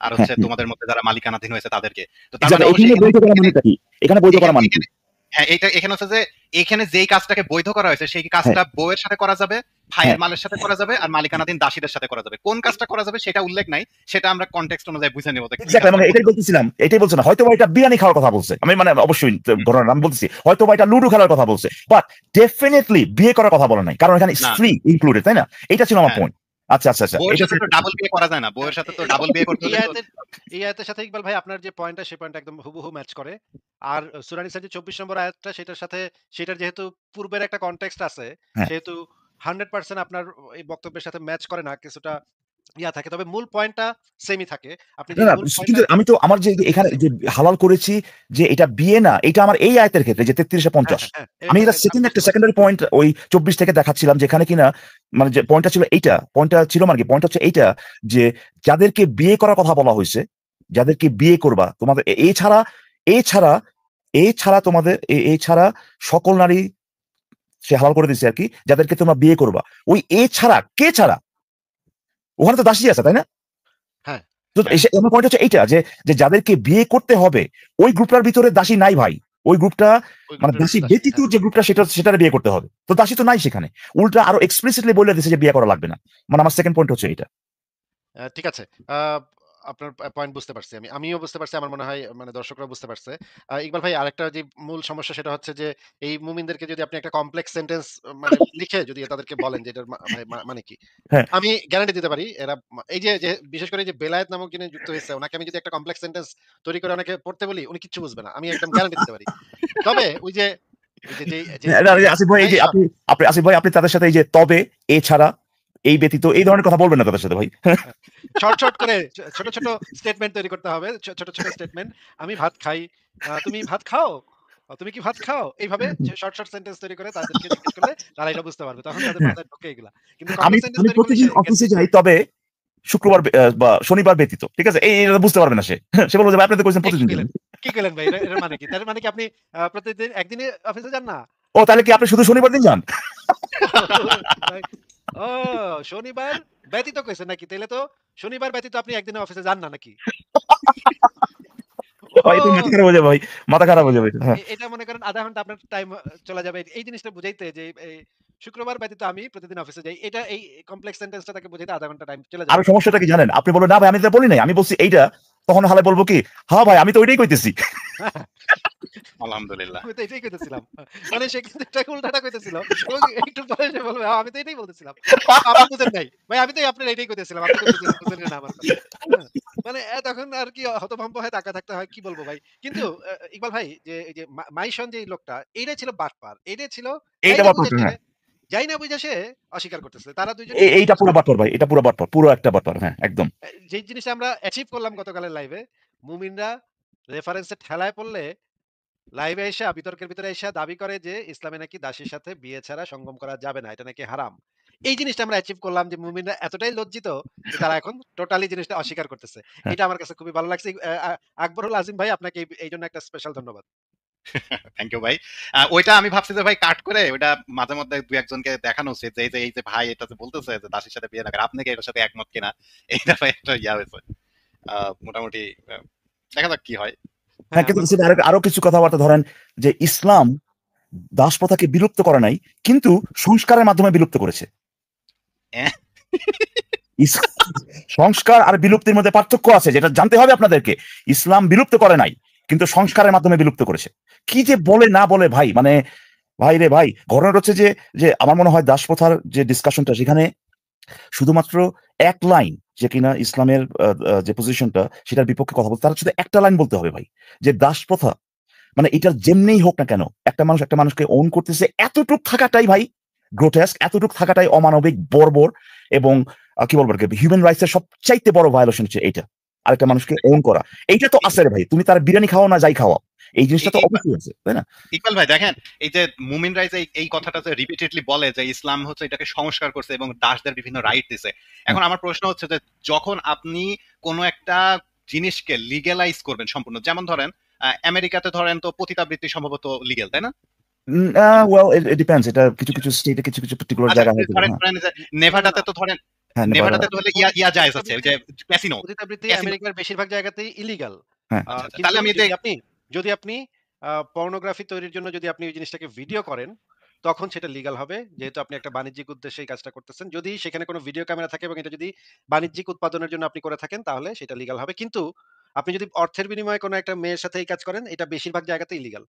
আর হ্যাঁ, হচ্ছে তোমাদের মধ্যে যারা মালিকানাধীন হয়েছে তাদেরকে। তো তার মানে এক্সাক্টলি অবশ্যই এখানে বৈধ করা মানেটা কি? এখানে বৈধ করা এখানে মানে কি? এখানে হ্যাঁ, এখানে হচ্ছে যে এখানে যেই কাজটাকে বৈধ করা হয়েছে সেই হ্যাঁ, কাজটা বউয়ের সাথে করা যাবে, হ্যাঁ। ভাইয়ের মালের সাথে করা যাবে আর মালিকানাধীন দাসীদের সাথে করা যাবে। কোন কাজটা করা যাবে সেটা উল্লেখ নাই। সেটা আমরা কনটেক্সট অনুযায়ী বুঝে নেব যে কি এক্সাক্টলি কাজটা মানে করতে এটাই বলতেছিলাম। এটাই বলছে না। হয়তোবা এটা বিরিয়ানি খাওয়ার কথা বলছে। আমি মানে অবশ্যই হুম, ঘটনা আমি বলতেছি। হয়তোবা এটা লুডো খেলার কথা বলছে। বাট ডেফিনিটলি বিয়ে করার কথা বলে নাই। কারণ এখানে না, স্ত্রী ইনক্লুডেড, তাই না? এটা ছিল আমার হ্যাঁ। পয়েন্ট। আচ্ছা, আচ্ছা, আচ্ছা। বউয়ের এটা সাথে তো ডাবল বিয়ে করা যায় না। হ্যাঁ, বউয়ের সাথে তো এ ডাবল বিয়ে করতে এই হলে তো আয়াতের সাথে ইকবাল ভাই আপনার যে পয়েন্টটা সেই পয়েন্টটা একদম হুবহু ম্যাচ করে। আর সূরা নিসার যে ২৪ নম্বর আয়াতটা সেটার সাথে সেটার যেহেতু পূর্বের একটা কনটেক্সট আছে, হ্যাঁ। সেহেতু 100% আপনার এই বক্তব্যের সাথে ম্যাচ করে না। কিছুটা থাকে। তবে মূল পয়েন্টটা সেমই থাকে। আপনি না, যে না মূল পয়েন্টটা কিন্তু আমি তো আমার যে এখানে সেম। যে হালাল করেছি যে এটা বিয়ে না, এটা আমার এই আয়াতের ক্ষেত্রে যে ৩৩ এ হ্যাঁ, ৫০ হ্যাঁ, হ্যাঁ। আমি এটা আমি একটা বুঝতে পারছি। সেকেন্ডারি পয়েন্ট ওই ২৪ থেকে দেখাচ্ছিলাম যেখানে কিনা মানে যে পয়েন্টটা ছিল এইটা। পয়েন্টটা ছিল মানে কি? পয়েন্ট হচ্ছে এইটা যে যাদেরকে বিয়ে করার কথা বলা হইছে, যাদেরকে বিয়ে করবা তোমাদের এছাড়া তোমাদের এছাড়া সকল নারী সে হালাল করে দিছে আরকি যাদেরকে তোমরা বিয়ে করবা। ওই এছাড়া কে ছাড়া? ওখানে তো দাসী আছে, তাই না? হ্যাঁ, তো হ্যাঁ, আমার পয়েন্ট হচ্ছে এইটা যে যাদেরকে বিয়ে করতে হবে ওই গ্রুপটার ভিতরে দাসী নাই ভাই। ওই গ্রুপটা ওই মানে গ্রুপটার দাসী ভিতরে দাসী নেই। ব্যতীত হ্যাঁ। যে গ্রুপটা সেটারে বিয়ে করতে হবে। তো দাসী তো নাই সেখানে। উল্টা আরো এক্সপ্লিসিটলি বলে দিছে যে বিয়ে করা লাগবে না। মানে আমার সেকেন্ড পয়েন্ট হচ্ছে এইটা। ঠিক আছে। আ আপনার পয়েন্ট বুঝতে পারছি আমি। আমিও বুঝতে পারছি। আমার মনে হয় মানে দর্শকরাও বুঝতে পারছে। ইকবাল ভাই আরেকটা যে মূল সমস্যা সেটা হচ্ছে যে এই মুমিনদেরকে যদি আপনি একটা কমপ্লেক্স সেন্টেন্স মানে লিখে যদি তাদেরকে বলেন যে এটার ভাই মানে কি? হ্যাঁ। আমি গ্যারান্টি দিতে পারি এরা এই যে বিশেষ করে এই যে বেলায়েত নামক যিনি যুক্ত হয়েছে উনাকে আমি যদি একটা কমপ্লেক্স সেন্টেন্স তৈরি করে ওনাকে পড়তে বলি উনি কিচ্ছু বুঝবে না। আমি একদম গ্যারান্টি দিতে পারি। তবে ওই যে যে হ্যাঁ, না, এই যে আসিফ ভাই এই ভেরি যে শর্ট আপনি আসিফ ভাই আপনি তাদের সাথে এই যে তবে, এছাড়া, এই ব্যতীত এই ধরনের কথা বলবেন না তাদের সাথে ভাই। শর্ট করে ছোট স্টেটমেন্ট তৈরি করতে হবে। ছোট স্টেটমেন্ট। আমি ভাত খাই। তুমি ভাত খাও? তুমি কি ভাত খাও? এইভাবে শর্ট সেন্টেন্স তৈরি করে তাদেরকে জিজ্ঞেস করলে তারা এটা বুঝতে পারবে। তখন তাদের মাথায় ঢোকে এগুলা। কিন্তু আমি কমপ্লেক্স সেন্টেন্স আমি তৈরি করলে প্রতিদিন সে গেট অফিসে দিবে না। যাই তবে শুক্রবার বা শনিবার ব্যতীত। ঠিক আছে? এটা বুঝতে পারবে না সে। সে বলবে যে ভাই আপনি তো কইছেন এ কি প্রতিদিন যান। কইলেন? কি কইলেন ভাই? এটার মানে কি? তার মানে কি আপনি প্রতিদিন একদিনই অফিসে যান না? ও তাহলে কি আপনি শুধু শনিবার দিন যান? ভাই, ও শনিবার ব্যতীত কইছেন নাকি? তাইলে তো শনিবার ব্যতীত আপনি একদিনও অফিসে যান না নাকি? ভাই তো মাথা ও! খারাপ হয়ে যাবে ভাই। মাথা খারাপ হয়ে যাবে। হ্যাঁ। এটা মনে করেন ০.৫ ঘন্টা আপনার টাইম চলে যাবে। এই জিনিসটা বুঝাইতে যে এই শুক্রবার ব্যতীত আমি প্রতিদিন অফিসে যাই। এটা এই কমপ্লেক্স সেন্টেন্সটা তাকে বুঝাইতে ০.৫ ঘন্টা টাইম চলে যাবে। আরো সমস্যাটা কি জানেন? আপনি বলবেন, "না ভাই আমি তো বলি নাই। আমি বলছি এইটা।" তখন হালে বলব কি, "হ্যাঁ ভাই আমি তো ওইটাই কইতেছি।" আলহামদুলিল্লাহ। আমি তো এটাই কইতেছিলাম। মানে সে কিন্তু এটাকে উল্টাটা কইতেছিল। এবং একটু পরে সে বলবে, আমি তো এটাই বলতেছিলাম।" আপনি বুঝেন নাই। ভাই আমি তো আপনার এটাই কইতেছিলাম। আপনি তো বুঝেন না আমার কথা। হ্যাঁ? মানে তখন আর কি হতভম্ব হয়ে তাকায় থাকতে হয়। কি বলব ভাই? কিন্তু ইকবাল ভাই যে এই যে মাইশন যে লোকটা এইটাই ছিল বাটপার। এইটাই ছিল যাই এইটা না বুঝা বাটপার, সে হ্যাঁ। অস্বীকার করতেছে। তারা ২ জনই এইটা জিজ্ঞেস পুরো করতেছে। বাটপার ভাই। এটা পুরো বাটপার। পুরো একটা বাটপার। হ্যাঁ, একদম। যেই জিনিসটা আমরা অ্যাচিভ করলাম গতকালের লাইভে, মুমিনরা রেফারেন্স এ ঠেলায় পড়লে লাইভে আইসা বিতর্কের ভিতরে আইসা দাবি করে যে ইসলামে নাকি দাসীর সাথে বিয়ে ছাড়া সঙ্গম করা যাবে না। এটা নাকি হারাম। এই জিনিসটা আমরা অ্যাচিভ করলাম যে মুমিনরা এতটাই লজ্জিত যে তারা এখন টোটালি জিনিসটা অস্বীকার করতেছে। হ্যাঁ। এটা আমার কাছে খুবই ভালো লাগছে। আকবরুল আজিম ভাই আপনাকে এইজন্য একটা স্পেশাল ধন্যবাদ। থ্যাংক ইউ ভাই। ওইটা আমি ভাবছি যে ভাই কাট করে ওইটা মাঝে মধ্যে ২-১ জনকে দেখানো উচিত যে এই যে ভাই এটা যে বলতেছে যে দাসীর সাথে বিয়ে না করে, আপনি কি এটার সাথে একমত কিনা? এইটা ভাই একটা হয়েছে। মোটামুটি দেখা যাক কি হয়। হ্যাঁ, হ্যাঁ, কিন্তু আমরা সেটা আরো কিছু কথাবার্তা ধরেন যে ইসলাম দাসপ্রথাকে বিলুপ্ত করে নাই, কিন্তু সংস্কারের মাধ্যমে বিলুপ্ত করেছে। অ্যাঁ? সংস্কার আর বিলুপ্তির মধ্যে পার্থক্য আছে, যেটা জানতে হবে আপনাদেরকে। ইসলাম বিলুপ্ত করে নাই, কিন্তু সংস্কারের মাধ্যমে বিলুপ্ত করেছে। কি যে বলে না বলে ভাই, মানে ভাই রে ভাই, ঘটনাটা হচ্ছে যে যে আমার মনে হয় দাসপ্রথার যে ডিসকাশনটা, সেখানে শুধুমাত্র এক লাইন যে কিনা ইসলামের যে পজিশনটা সেটার বিপক্ষে কথা বলতে, তার শুধু একটা লাইন বলতে হবে ভাই, যে দাসপ্রথা মানে এটার যেমনিই হোক না কেন, একটা মানুষ একটা মানুষকে ওন করতেছে, এতটুক থাকাটাই ভাই গ্রোটেস্ক, এতটুক থাকাটাই অমানবিক, বর্বর, এবং কি বলবো, হিউম্যান রাইটস এর সবচাইতে বড় ভায়োলেশন হচ্ছে এইটা, আরেকটা মানুষকে ওন করা। এইটা তো আছে রে ভাই, তুমি তার বিরিয়ানি খাওয়া না যাই খাওয়া, এই জিনিসটা তো অবশ্যই আছে, তাই না? ইকবাল ভাই দেখেন, এই যে মুমিনরা যে এই কথাটা যে রিপিটেডলি বলে যে ইসলাম হচ্ছে এটাকে সংস্কার করছে এবং দাসদের বিভিন্ন রাইট দিছে। এখন আমার প্রশ্ন হচ্ছে যে যখন আপনি কোনো একটা জিনিসকে লিগ্যালাইজ করবেন সম্পূর্ণ, যেমন ধরেন আমেরিকাতে ধরেন তো পতিতাবৃত্তি সম্ভবত লিগ্যাল, তাই না? ওয়েল, ইট ডিপেন্ডস, এটা কিছু কিছু স্টেটে কিছু কিছু পার্টিকুলার আচ্ছা, জায়গা হয়তো, ধরেন হ্যাঁ। ধরেন যে না, না, নেভাডাতে তো ধরেন, হ্যাঁ, নেভাডাতে তো হলে ইয়া জায়েজ আছে, ওই যে ক্যাসিনো। পতিতাবৃত্তি ক্যাসিনো, আমেরিকার বেশিরভাগ জায়গাতেই ইলিগাল। হ্যাঁ। আচ্ছা আচ্ছা, কিন্তু তাহলে আমি যদি আপনি পর্নোগ্রাফি তৈরির জন্য যদি আপনি ওই জিনিসটাকে ভিডিও করেন, তখন সেটা লিগ্যাল হবে। যেহেতু আপনি একটা বাণিজ্যিক উদ্দেশ্যে এই কাজটা করতেছেন। যদি সেখানে কোনো ভিডিও ক্যামেরা থাকে এবং এটা যদি বাণিজ্যিক উৎপাদনের জন্য আপনি করে থাকেন, তাহলে সেটা লিগ্যাল হবে। কিন্তু আপনি যদি অর্থের বিনিময়ে কোনো একটা মেয়ের সাথে এই কাজ করেন, এটা বেশিরভাগ জায়গাতেই ইলিগাল।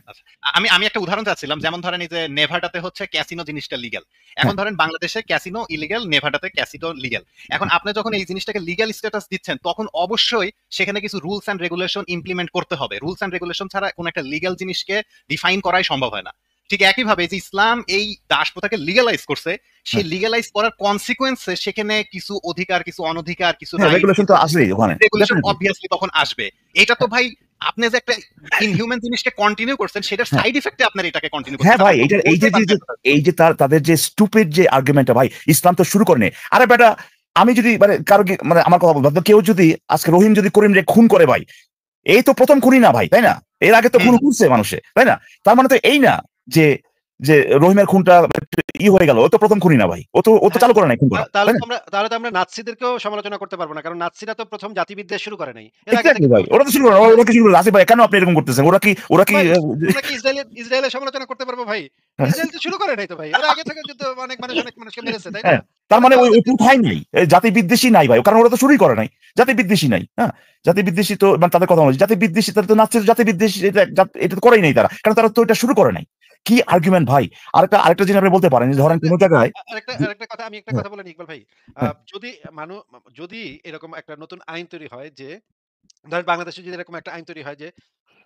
আচ্ছা, আমি আমি একটা উদাহরণ চাচ্ছিলাম, যেমন ধরেন এই যে নেভাডাতে হচ্ছে ক্যাসিনো জিনিসটা লিগ্যাল। এখন ধরেন বাংলাদেশে ক্যাসিনো ইলিগ্যাল, নেভাডাতে ক্যাসিনো লিগ্যাল। এখন আপনি যখন এই জিনিসটাকে লিগ্যাল স্ট্যাটাস দিচ্ছেন, তখন অবশ্যই সেখানে কিছু রুলস এন্ড রেগুলেশন ইমপ্লিমেন্ট করতে হবে। রুলস এন্ড রেগুলেশন ছাড়া কোনো একটা লিগ্যাল জিনিসকে ডিফাইন করাই সম্ভব হয় না। ঠিক একইভাবে যে ইসলাম এই দাসপ্রথাকে লিগ্যালাইজ করছে, সেই লিগ্যালাইজ করার কনসিকুয়েন্সে সেখানে কিছু অধিকার, কিছু অনধিকার, কিছু হ্যাঁ, রাইট, রেগুলেশন তো আসবেই ওখানে, রেগুলেশন ডেফিনেটলি। অবভিয়াসলি তখন আসবে। এটা তো ভাই আপনি যে একটা ইনহিউম্যান জিনিসকে কন্টিনিউ করছেন, সেটার হ্যাঁ, সাইড ইফেক্টে আপনার এটাকে কন্টিনিউ করতে হ্যাঁ ভাই, এটার এই যে এই যে তাদের যে স্টুপিড যে আর্গুমেন্টটা ভাই, ইসলাম তো শুরু করেনি। আরে বেটা, আমি যদি মানে কারো মানে আমার কথা বলবো, কেউ যদি আজকে রহিম যদি করিম রে খুন করে ভাই, এই তো প্রথম খুনি না ভাই, তাই না? এর আগে তো খুন করছে মানুষে, তাই না? তার মানে তো এই না যে যে রহিমের খুনটা হয়ে গেল, ও তো প্রথম খুনি না ভাই, ও তো হ্যাঁ, চালু করে নাই খুন করা, তাহলে তাই তো না? আমরা নাৎসিদেরকেও সমালোচনা করতে পারবো না। কারণ নাৎসিরা তো প্রথম জাতিবিদ্বেষ শুরু করে নাই। এর আগে এক্স্যাক্টলি থেকে ভাই, ওরা তো শুরু করে, ওরা কি শুরু করে? আসিফ ভাই, কেন আপনি এরকম করতেছেন? ওরা কি ভাই, আমরা কি ইসরায়েলের সমালোচনা করতে পারবো ভাই? ইসরায়েল তো শুরু করে নাই তো ভাই। এর আগে থেকে যুদ্ধ অনেক মানুষকে মেরেছে, তাই না? হ্যাঁ, তার মানে তাহলে ওই প্রথাই নাই, জাতি বিদ্বেষী নাই ভাই, কারণ ওরা তো শুরুই করে নাই। জাতি বিদ্বেষী নাই, হ্যাঁ, জাতি বিদ্বেষী তো মানে তাদের কথা বলছি, জাতি বিদ্বেষী তাদের তো নাচছে, জাতি বিদ্বেষী এটা তো করেই নাই তারা, কারণ তারা তো এটা শুরু করে নাই। কি আর্গুমেন্ট ভাই! আরেকটা জিনিস আপনি বলতে পারেন, যে ধরেন কোন জায়গায়, আরেকটা কথা, আমি একটা হ্যাঁ, কথা বলে নিই ইকবাল ভাই। হ্যাঁ, যদি যদি এরকম একটা নতুন আইন তৈরি হয় যে, ধরেন বাংলাদেশে যদি এরকম একটা আইন তৈরি হয় যে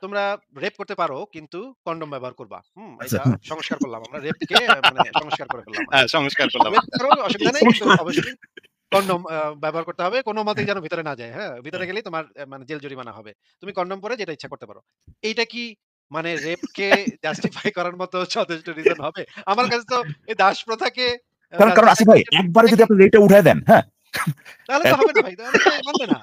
তোমরা রেপ করতে পারো কিন্তু কন্ডম ব্যবহার করবা। আচ্ছা, এটা সংস্কার করলাম আমরা। রেপকে মানে সংস্কার করে ফেললাম আরকি। সংস্কার করলাম। রেপ করো অসুবিধা নেই, কিন্তু সমস্যা। অবশ্যই কন্ডম ব্যবহার করতে হবে। কোন মতেই যেন ভিতরে না যায়। হ্যাঁ? ভিতরে গেলেই তোমার মানে জেল জরিমানা হবে। তুমি কন্ডম পরে যেটা ইচ্ছা করতে পারো। এইটা কি মানে রেপকে জাস্টিফাই করার মতো যথেষ্ট রিজন হবে? আমার কাছে তো এই দাস প্রথাকে কারণ কারণ জাস্টিফাই আসিফ ভাই, করার জন্য একবারে এটা যদি কি? আপনি রেটটা উঠায় দেন, হ্যাঁ, তাহলে তো হবে না ভাই। তাহলে তো মানবে না।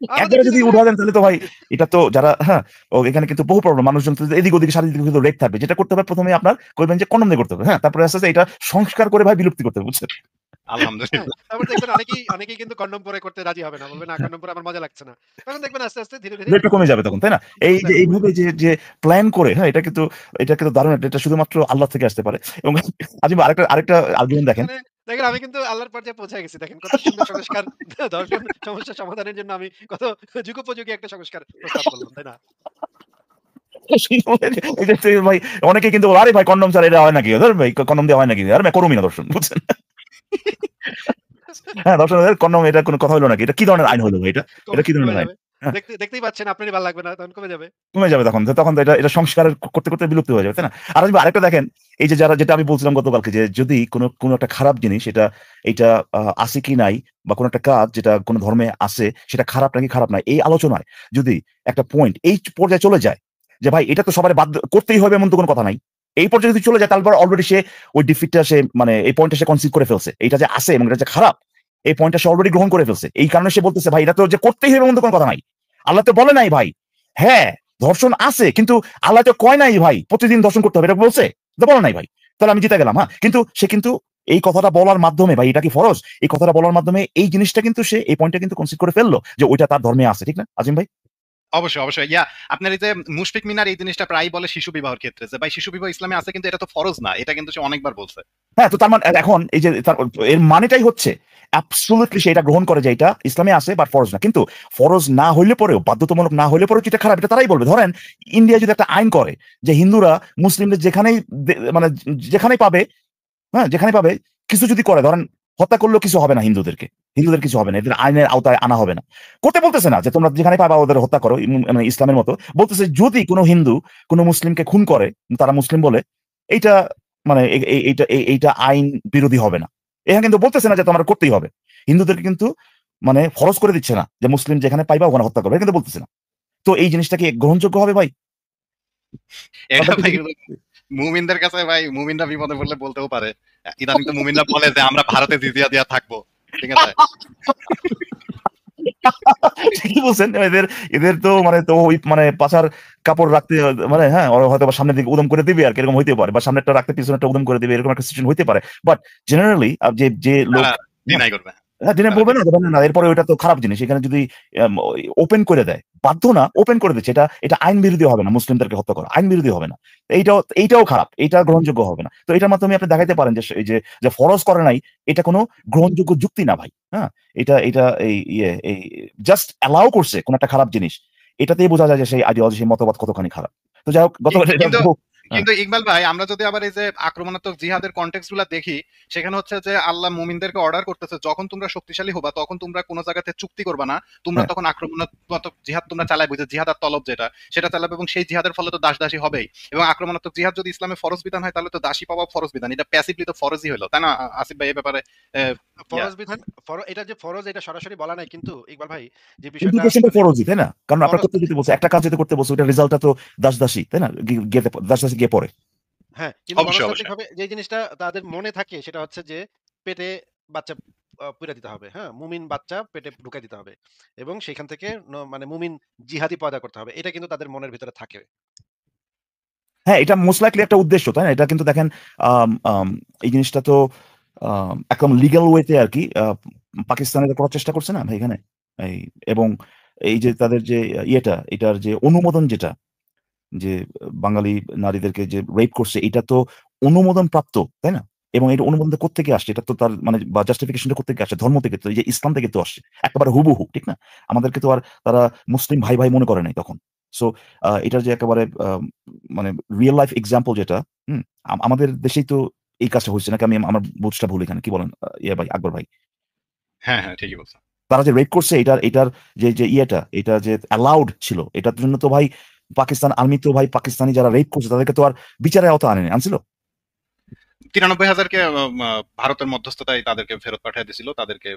আমাদের একবারে যদি যদি উঠায় দেন, তাহলে তো ভাই এটা তো যারা, হ্যাঁ, ও এখানে কিন্তু বহু প্রবলেম, মানুষজন তো এদিক ওদিকে শারীরিক কিন্তু রেট থাকবে। যেটা করতে হবে, প্রথমে আপনার করবেন যে কন্ডম দিয়ে করতে হবে, হ্যাঁ, তারপরে আস্তে আস্তে এটা সংস্কার করে ভাই বিলুপ্তি করতে হবে, বুঝছেন? হ্যাঁ, আলহামদুলিল্লাহ। তারপর দেখবেন অনেকেই কিন্তু কন্ডম পরে করতে রাজি হবে না। বলবে না কন্ডম পরে আমার মজা লাগছে না। তখন দেখবেন আস্তে, আস্তে ধীরে, ধীরে রেটটা কমে যাবে তখন, তাই না? এই যে রেট কমে এইভাবে যাবে। যে প্ল্যান করে, হ্যাঁ, এটা কিন্তু দারুণ, এটা শুধুমাত্র আল্লাহ থেকে আসতে পারে। এবং আজিম আরেকটা আর্গুমেন্ট দেখেন। মানে দেখেন আমি কিন্তু আল্লাহর পর্যায়ে পৌঁছে গেছি। দেখেন কত সুন্দর সংস্কার, দর্শন সমস্যা সমাধানের জন্য আমি কত যুগোপযোগী একটা সংস্কার প্রস্তাব করলাম, তাই না? এটা তো ভাই, অনেকে কিন্তু বলে, আরে ভাই কন্ডম ছাড়া এটা হয় নাকি? ধর ভাই, কন্ডম দেওয়া হয় নাকি? আরে ভাই, করুমই না দর্শন, বুঝছেন? হ্যাঁ, ধর্ষণের কন্ডম এটা কোনো কথা হলো নাকি? এটা কি ধরনের আইন হলো ভাই এটা? এটা কমে কি কমে ধরনের আইন? যাবে। হ্যাঁ, দেখতেই পাচ্ছেন আপনারই ভাল লাগবে না, তখন কমে যাবে। কমে যাবে তখন। তখন তো এটা সংস্কারের করতে, করতে বিলুপ্ত হয়ে যাবে, তাই না? আর আরেকটা দেখেন, এই যে যেটা আমি বলছিলাম গতকালকে যে যদি কোনো একটা খারাপ জিনিস এইটা আছে কি নাই বা কোনো একটা কাজ যেটা কোনো ধর্মে আছে সেটা খারাপ নাকি খারাপ নাই। এই আলোচনায় যদি একটা পয়েন্ট এই পর্যায়ে চলে যায় যে ভাই এটা তো সবার বাধ্য করতেই হবে এমন তো কোনো কথা নাই। এই পর্যায়ে যদি চলে যায় তারপর অলরেডি সে ওই ডিফিটটা সে মানে এই পয়েন্টটা সে কনসিড করে ফেলছে। এইটা যে আছে এবং এটা যে খারাপ এই পয়েন্টটা সে অলরেডি গ্রহণ করে ফেলছে। এই কারণে সে বলতেছে ভাই এটা তো যে করতেই হবে এমন তো কোনো কথা নাই। আল্লাহ তো বলে নাই ভাই। হ্যাঁ, ধর্ষণ আছে কিন্তু আল্লাহ তো কয় নাই ভাই প্রতিদিন ধর্ষণ করতে হবে, এটা বলছে? তো বলে নাই ভাই। তাহলে আমি জিতে গেলাম। হ্যাঁ, কিন্তু সে কিন্তু এই কথাটা বলার মাধ্যমে ভাই এটা কি ফরজ? এই কথাটা বলার মাধ্যমে এই জিনিসটা কিন্তু সে এই পয়েন্টটা কিন্তু কনসিড করে ফেললো যে ওইটা তার ধর্মে আছে, ঠিক না আজিম ভাই? অবশ্যই, অবশ্যই। আপনার এই যে মুশফিক মিনার এই জিনিসটা প্রায়ই বলে শিশু বিবাহের ক্ষেত্রে যে ভাই শিশু বিবাহ ইসলামে আছে কিন্তু এটা তো ফরজ না। এটা কিন্তু সে অনেকবার বলছে। হ্যাঁ, তো তার মানে এখন এই যে এর মানেটাই হচ্ছে অ্যাবসলিউটলি সে এটা গ্রহণ করে যে এটা ইসলামে আছে বাট ফরজ না। কিন্তু ফরজ না হইলে পরেও বাধ্যতামূলক না হইলে পরেও যেটা খারাপ এটা তারাই বলবে। ধরেন ইন্ডিয়া যদি একটা আইন করে যে হিন্দুরা মুসলিমদের যেখানেই মানে যেখানেই পাবে, হ্যাঁ, যেখানে পাবে কিছু যদি করে, ধরেন হত্যা করলেও কিছু হবে না হিন্দুদের কিছু হবে না, এদের আইনের আওতায় আনা হবে না। করতে বলতেছে না যে তোমরা যেখানে পাবা ওদের হত্যা করো, মানে ইসলামের মতো বলতেছে যদি কোনো হিন্দু কোনো মুসলিমকে খুন করে, তারা মুসলিম বলে, এইটা মানে এইটা আইন বিরোধী হবে না। এখানে কিন্তু বলতেছে না যে তোমার করতেই হবে। হিন্দুদেরকে কিন্তু মানে ফরজ করে দিচ্ছে না যে মুসলিম যেখানে পাইবা ওখানে হত্যা করবে, এটা কিন্তু বলতেছে না। তো এই জিনিসটা কি গ্রহণযোগ্য হবে ভাই? এটা আপনার ভাই কিছু মুমিনদের কাছে ভাই মুমিনরা বিপদে পড়লে বলতেও পারে। ইদানিং তো মুমিনরা বলে যে আমরা ভারতে জিজিয়া দিয়া থাকবো। ঠিক আছে? ঠিকই বলছেন। এদের এদের তো মানে তো ওই মানে পাছার কাপড় রাখতে মানে হ্যাঁ, ওরা হয়তো বা সামনের দিকে উদম করে দিবে আর এরকম হইতে পারে, বা সামনেরটা রাখতে পিছনেরটা উদম করে দিবে, এরকম একটা সিচুয়েশন হইতে পারে। বাট জেনারেলি যে লোক তারা ডিনাই করবে। হ্যাঁ, দিনে তারা বলবে না, ধরেন না এরপরে ওইটা তো খারাপ জিনিস। এখানে যদি ওপেন করে দেয়, বাধ্য না, ওপেন করে দিচ্ছে, এটা আইন বিরোধী হবে না মুসলিমদেরকে হত্যা করা, আইন বিরোধী হবে না। এইটাও খারাপ, এইটা গ্রহণযোগ্য হবে না। তো এটার মাধ্যমে আপনি দেখাইতে পারেন যে এই যে ফরজ করে নাই এটা কোনো গ্রহণযোগ্য যুক্তি না ভাই। হ্যাঁ, এটা এই জাস্ট অ্যালাউ করছে কোন একটা খারাপ জিনিস, এটাতেই বোঝা যায় যে সেই আইডিওলজি সেই মতবাদ কতখানি খারাপ। তো যাই হোক গতকাল এটা কিন্তু হ্যাঁ, কিন্তু ইকবাল ভাই আমরা যদি আবার এই যে আক্রমণাত্মক জিহাদের কনটেক্সট গুলা দেখি, সেখানে হচ্ছে যে আল্লাহ মুমিনদেরকে অর্ডার করতেছে যখন তোমরা শক্তিশালী হবা তখন তোমরা কোনো জায়গাতে চুক্তি করবা না, তোমরা হ্যাঁ, তখন আক্রমণাত্মক জিহাদ তোমরা চালাবে, যে জিহাদ আর তলব যেটা সেটা চালাবে, এবং সেই জিহাদের ফলে তো দাসী হবেই। এবং আক্রমণাত্মক জিহাদ যদি ইসলামে ফরজ বিধান হয় তাহলে তো দাসী পাওয়া ফরজ বিধান, এটা প্যাসিভলি তো ফরজই হলো, তাই না আসিফ ভাই? এই ব্যাপারে ফরজ বিধান এটা যে ফরজ এটা সরাসরি বলা নাই কিন্তু ইকবাল ভাই, যে বিষয়টা ইমপ্লিকেশনটা মানে ফরজই, তাই না? কারণ আপনার ফরজ করতে যেতে বলছে, একটা কাজ যেতে করতে বলছে, ওইটা রেজাল্টটা তো দাসী, তাই না? দাসী গিয়ে পড়ে। হ্যাঁ, কিন্তু অবশ্যই, অবশ্যই। মনস্তাত্ত্বিকভাবে যে জিনিসটা তাদের মনে থাকে সেটা হচ্ছে যে পেটে বাচ্চা পুইরা দিতে হবে। হ্যাঁ? মুমিন বাচ্চা পেটে ঢুকাই দিতে হবে। এবং সেখান থেকে মানে মুমিন জিহাদি পয়দা করতে হবে। এটা কিন্তু তাদের মনের ভিতরে থাকে। হ্যাঁ, এটা মোস্ট লাইকলি একটা উদ্দেশ্য, তাই না? এটা কিন্তু দেখেন আম আম এই জিনিসটা তো একদম লিগ্যাল ওয়েতে আরকি পাকিস্তানিরা করার চেষ্টা করছে না ভাই এখানে? এই এবং এই যে তাদের যে এটার যে অনুমোদন যেটা, যে বাঙালি নারীদেরকে যে রেপ করছে এটা তো অনুমোদন প্রাপ্ত, তাই না? এবং এটা অনুমোদনটা কোত্থেকে আসছে? এটা তো তার মানে বা জাস্টিফিকেশনটা কোত্থেকে আসছে? ধর্ম থেকে তো, এই যে ইসলাম থেকে তো আসছে। একেবারে হুবহু, ঠিক না? আমাদেরকে তো আর তারা মুসলিম ভাই মনে করে নাই তখন। সো এটার যে একেবারে মানে রিয়াল লাইফ এক্সাম্পল যেটা, হুম? আমাদের দেশেই তো এই কাজটা হইছে নাকি? আমি আমার বুঝটা ভুল এখানে। কি বলেন ভাই, আকবর ভাই? হ্যাঁ, হ্যাঁ, ঠিকই বলছেন। তারা যে রেড করছে এটার যে এটা যে অ্যালাউড ছিল, এটার জন্য তো ভাই পাকিস্তান আর্মি তো ভাই পাকিস্তানি যারা রেড করছে তাদেরকে তো আর বিচারের আওতায় আনছিল। 93,000-কে ভারতের মধ্যস্থতায় তাদেরকে ফেরত পাঠিয়ে দিয়েছিল, তাদেরকে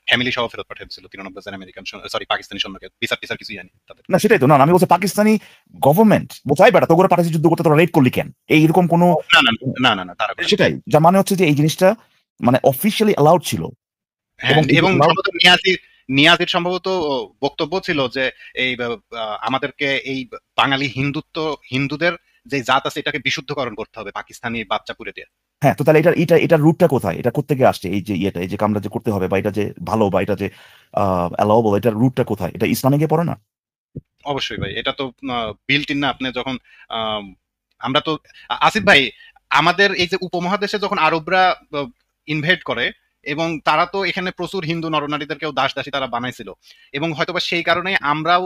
ফ্যামিলি সহ ফেরত পাঠিয়ে দিয়েছিল 93,000 আমেরিকান সরি পাকিস্তানি সৈন্যকে। বিচার কিছুই হয়নি তাদের। না সেটাই তো, না আমি বলছি পাকিস্তানি গভর্নমেন্ট বোঝাই বেটা তোরা পাঠাচ্ছি যুদ্ধ করতে, তোরা রেড করলি কেন? এইরকম কোনো না, না, না, না, না, তারা করে। সেটাই যার মানে হচ্ছে যে এই জিনিসটা মানে অফিসিয়ালি অ্যালাউড ছিল। হ্যাঁ, এবং এবং সম্ভবত নিয়াজির সম্ভবত বক্তব্য ছিল যে এই আমাদেরকে এই বাঙালি হিন্দুদের যে জাত আছে এটাকে বিশুদ্ধকরণ করতে হবে পাকিস্তানি বাচ্চা পুরে দিয়ে। হ্যাঁ, তো তাহলে এটার রুটটা কোথায়? এটা কোত্থেকে আসছে? এই যে এই যে কামটা যে করতে হবে বা এটা যে ভালো বা এটা যে অ্যালাউবল, এটার রুটটা কোথায়? এটা ইসলামে গিয়ে পড়ে না? অবশ্যই ভাই, এটা তো বিল্ট ইন না। আপনি যখন আম, আমরা তো আসিফ ভাই আমাদের এই যে উপমহাদেশে যখন আরবরা ইনভেড করে এবং তারা তো এখানে প্রচুর হিন্দু নরনারীদেরকেও দাসী তারা বানাইছিল, এবং হয়তোবা সেই কারণে আমরাও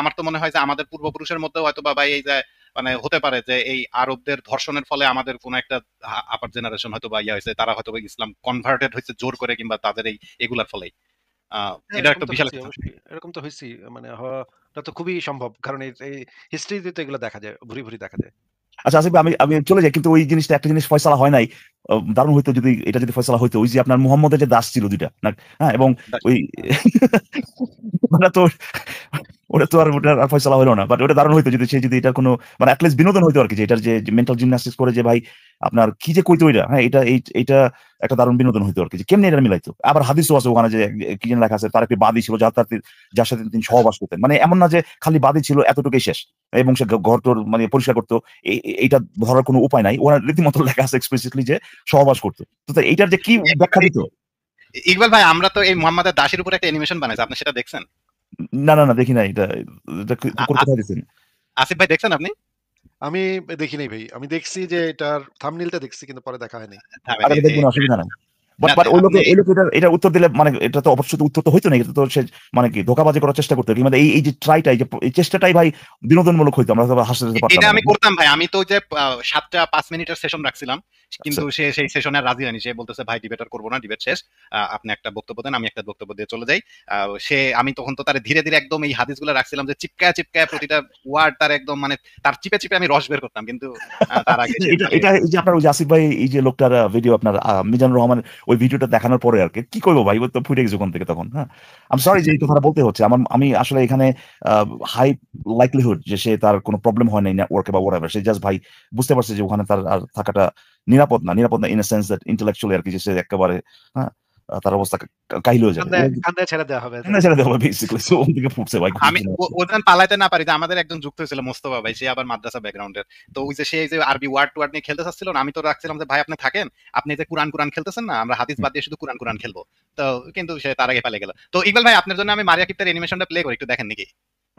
আমার তো মনে হয় যে আমাদের পূর্বপুরুষের মধ্যেও হয়তোবা ভাই এই যে মানে হতে পারে যে এই আরবদের ধর্ষণের ফলে আমাদের কোন একটা আপার জেনারেশন হয়তো বা ইয়া হয়েছে, তারা হয়তো বা ইসলাম কনভার্টেড হয়েছে জোর করে, কিংবা তাদের এই এগুলার ফলেই। হ্যাঁ, এটা এরকম একটা তো বিশাল হইছেই একটা। অবশ্যই। এরকম তো হইছেই। মানে হওয়াটা তো খুবই সম্ভব। কারণ এই হিস্ট্রিতে তো এগুলো দেখা যায়। ভুরি, ভুরি দেখা যায়। আচ্ছা আসিফ ভাই, আমি আমি চলে যাই, কিন্তু ওই জিনিসটা একটা জিনিস ফয়সালা হয় নাই। দারুণ হইতো যদি এটা যদি ফয়সালা হইতো, ওই যে আপনার মুহাম্মদের যে দাস ছিল ২ টা হ্যাঁ, এবং ওই ওটা তো ওটা আর ফয়সালা হইলো না। বাট ওটা দারুণ হইতো যদি সে যদি এটার কোনো মানে এট লিস্ট বিনোদন হইতো আরকি, যে এটার যে মেন্টাল জিমনাস্টিক্স করে যে ভাই আপনার কি যে কইতো এটা, হ্যাঁ, এইটা একটা দারুণ বিনোদন হইতো আরকি, যে কেমনে এটা মিলাইতো। আবার হাদিসও আছে ওখানে যে কি যেন লেখা আছে, তার একটি বাদী ছিল যার সাথে তিনি সহবাস করতেন। মানে এমন না যে খালি বাদী ছিল এতটুকুই শেষ, এবং সে ঘর-টর মানে পরিষ্কার করতো। এইটা ধরার কোনো উপায় নাই। ওনার রীতিমতো লেখা আছে এক্সপ্লিসিটলি যে সহবাস করতো। তো এইটার যে কি ব্যাখ্যা দিত? ইকবাল ভাই, আমরা তো এই মুহাম্মাদের দাসের উপর একটা অ্যানিমেশন বানাইছি, আপনি সেটা দেখছেন? না দেখি নাই। এটা কোথায় দিছেন? আসিফ ভাই দেখছেন আপনি? আমি দেখি নাই ভাই। আমি দেখছি যে এটার থাম্বনেইলটা দেখছি কিন্তু পরে দেখা হয় নাই। থামেন, আগে দেখবেন, অসুবিধা নাই। না বাট ওই আপনি লোকে এটা উত্তর দিলে মানে এটা তো অবশ্যই উত্তর তো হইতো না। এটা তো সে মানে কি ধোঁকাবাজি করার চেষ্টা করতো। মানে এই যে ট্রাইটা, এই চেষ্টাটাই ভাই বিনোদনমূলক হইতো। আমরা হয়তো হাসতে পারতাম এটা না। আমি করতাম ভাই। আমি তো ওই যে 7টা 5 মিনিটের সেশন রাখছিলাম, আচ্ছা। কিন্তু সে সেই সেশনে রাজি হয়নি। সে বলতেছে ভাই ডিবেট আর করবো না, ডিবেট শেষ, আপনি একটা বক্তব্য দেন, আমি একটা বক্তব্য দিয়ে চলে যাই। আমি তখন তো তার ধীরে ধীরে একদম এই হাদিসগুলো রাখছিলাম যে চিপকায় চিপকায় প্রতিটা ওয়ার্ড তার একদম মানে তার চিপে চিপে আমি রস বের করতাম, কিন্তু তার আগে সে এটা পালিয়ে এটা গেছে। এই যে আপনার ওই যে আসিফ ভাই এই যে লোকটার ভিডিও আপনার মিজানুর রহমান ওই ভিডিওটা দেখানোর পরে আর কি কইবো ভাই, ও তো ফুটে গেছে ওখান থেকে তখন। হ্যাঁ, আমি সরি যে এই কথাটা বলতে হচ্ছে। আমি আসলে এখানে হাই লাইকলিহুড যে সে তার কোনো প্রবলেম হয় নাই নেটওয়ার্কে বা whatever, সে জাস্ট ভাই বুঝতে পারছে যে ওখানে তার আর থাকাটা নিরাপদ না ইন সেন্স দ্যাট ইন্টেলেকচুয়ালি আর কি, যে সে একেবারে হ্যাঁ তার অবস্থা কাহিল হয়ে যাবে। কান্দায় ছেড়ে দেওয়া হবে। ছেড়ে দেওয়া বেসিক্যালি। সো ওখান থেকে ফুটছে ভাই। আমি ওজন পালাইতে না পারি, যে আমাদের একজন যুক্ত হয়েছিল মোস্তফা ভাই, সে আবার মাদ্রাসা ব্যাকগ্রাউন্ডের। তো ওই যে সে এই যে আরবি ওয়ার্ড টুয়ার্ড নিয়ে খেলতে চাচ্ছিল না, আমি তো রাখছিলাম যে ভাই আপনি থাকেন, আপনি যে কুরআন খেলতেছেন না, আমরা হাদিস বাদ দিয়ে শুধু কুরআন খেলবো। তো কিন্তু সে তার আগে পালিয়ে গেল। তো ইকবাল ভাই, আপনার জন্য আমি মারিয়া কিপ্টার অ্যানিমেশনটা প্লে করি, একটু দেখেন নাকি?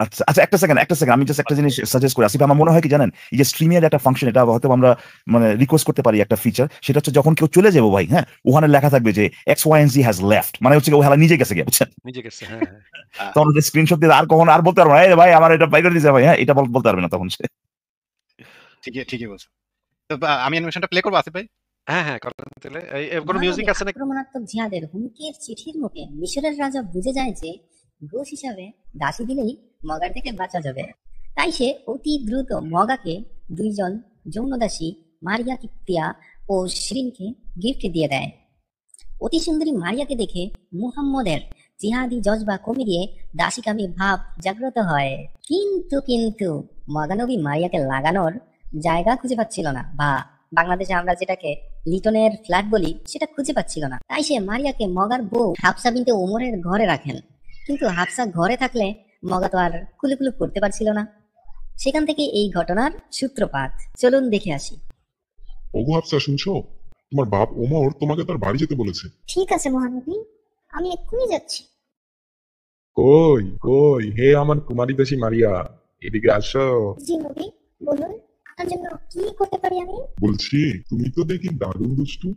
আচ্ছা একটা সেকেন্ড আমি জাস্ট একটা জিনিস সাজেস্ট করি আসিফ। আমার মনে হয় কি জানেন, এই যে স্ট্রিমের একটা ফাংশন, এটা হয়তো আমরা মানে রিকোয়েস্ট করতে পারি একটা ফিচার। সেটা হচ্ছে যখন কেউ চলে যাবো ভাই, হ্যাঁ, ওখানে লেখা থাকবে যে XYZ হ্যাজ লেফট, মানে হচ্ছে ও হেলা নিজে গেছে গিয়ে, বুঝছেন? নিজে গেছে। হ্যাঁ, হ্যাঁ। তখন যে স্ক্রিনশট দিয়ে আর কখন আর বলতে পারবো না, এই ভাই আমার এটা বাইরে দিয়েছে ভাই, হ্যাঁ, এটা বলতে পারবে না তখন সে। ঠিকই বলছো। তো আমি অ্যানিমেশনটা প্লে করবো আসিফ ভাই? হ্যাঁ, হ্যাঁ, করেন তাহলে। কোনো মিউজিক আছে নাকি? আক্রমণাত্মক জিহাদের হুমকির চিঠির মুখে মিশরের রাজা বুঝে যায় যে ঘুষ হিসাবে দাসী দিলেই মগার থেকে বাঁচা যাবে। তাই সে অতি দ্রুত মগাকে 2 জন যৌনদাসী মারিয়া কিপ্তিয়া ও শিরিনকে গিফট দিয়ে দেয়। অতি সুন্দরী মারিয়াকে দেখে মুহাম্মদের জিহাদি জজবা কমে গিয়ে দাসীকামী ভাব জাগ্রত হয়। কিন্তু মগানবী মারিয়াকে লাগানোর জায়গা খুঁজে পাচ্ছিল না, বা বাংলাদেশে আমরা যেটাকে লিটনের ফ্ল্যাট বলি, সেটা খুঁজে পাচ্ছিল না। তাই সে মারিয়াকে মগার বউ হাফসা বিনতে ওমরের ঘরে রাখেন। কিন্তু হাফসা ঘরে থাকলে মগা তো আর কুলুকুলু করতে পারছিল না। সেখান থেকে এই ঘটনার সূত্রপাত। চলুন দেখে আসি। ওগো হাফসা, শুনছো? তোমার বাপ ওমর তোমাকে তার বাড়ি যেতে বলেছে। ঠিক আছে মহানবী, আমি এক্ষুনি যাচ্ছি। কই হে আমার কুমারী দাসী মারিয়া, এদিকে আসো। জি নবী, বলুন আপনার জন্য কি করতে পারি আমি? বলছি তুমি তো দেখি দারুণ দুষ্টু।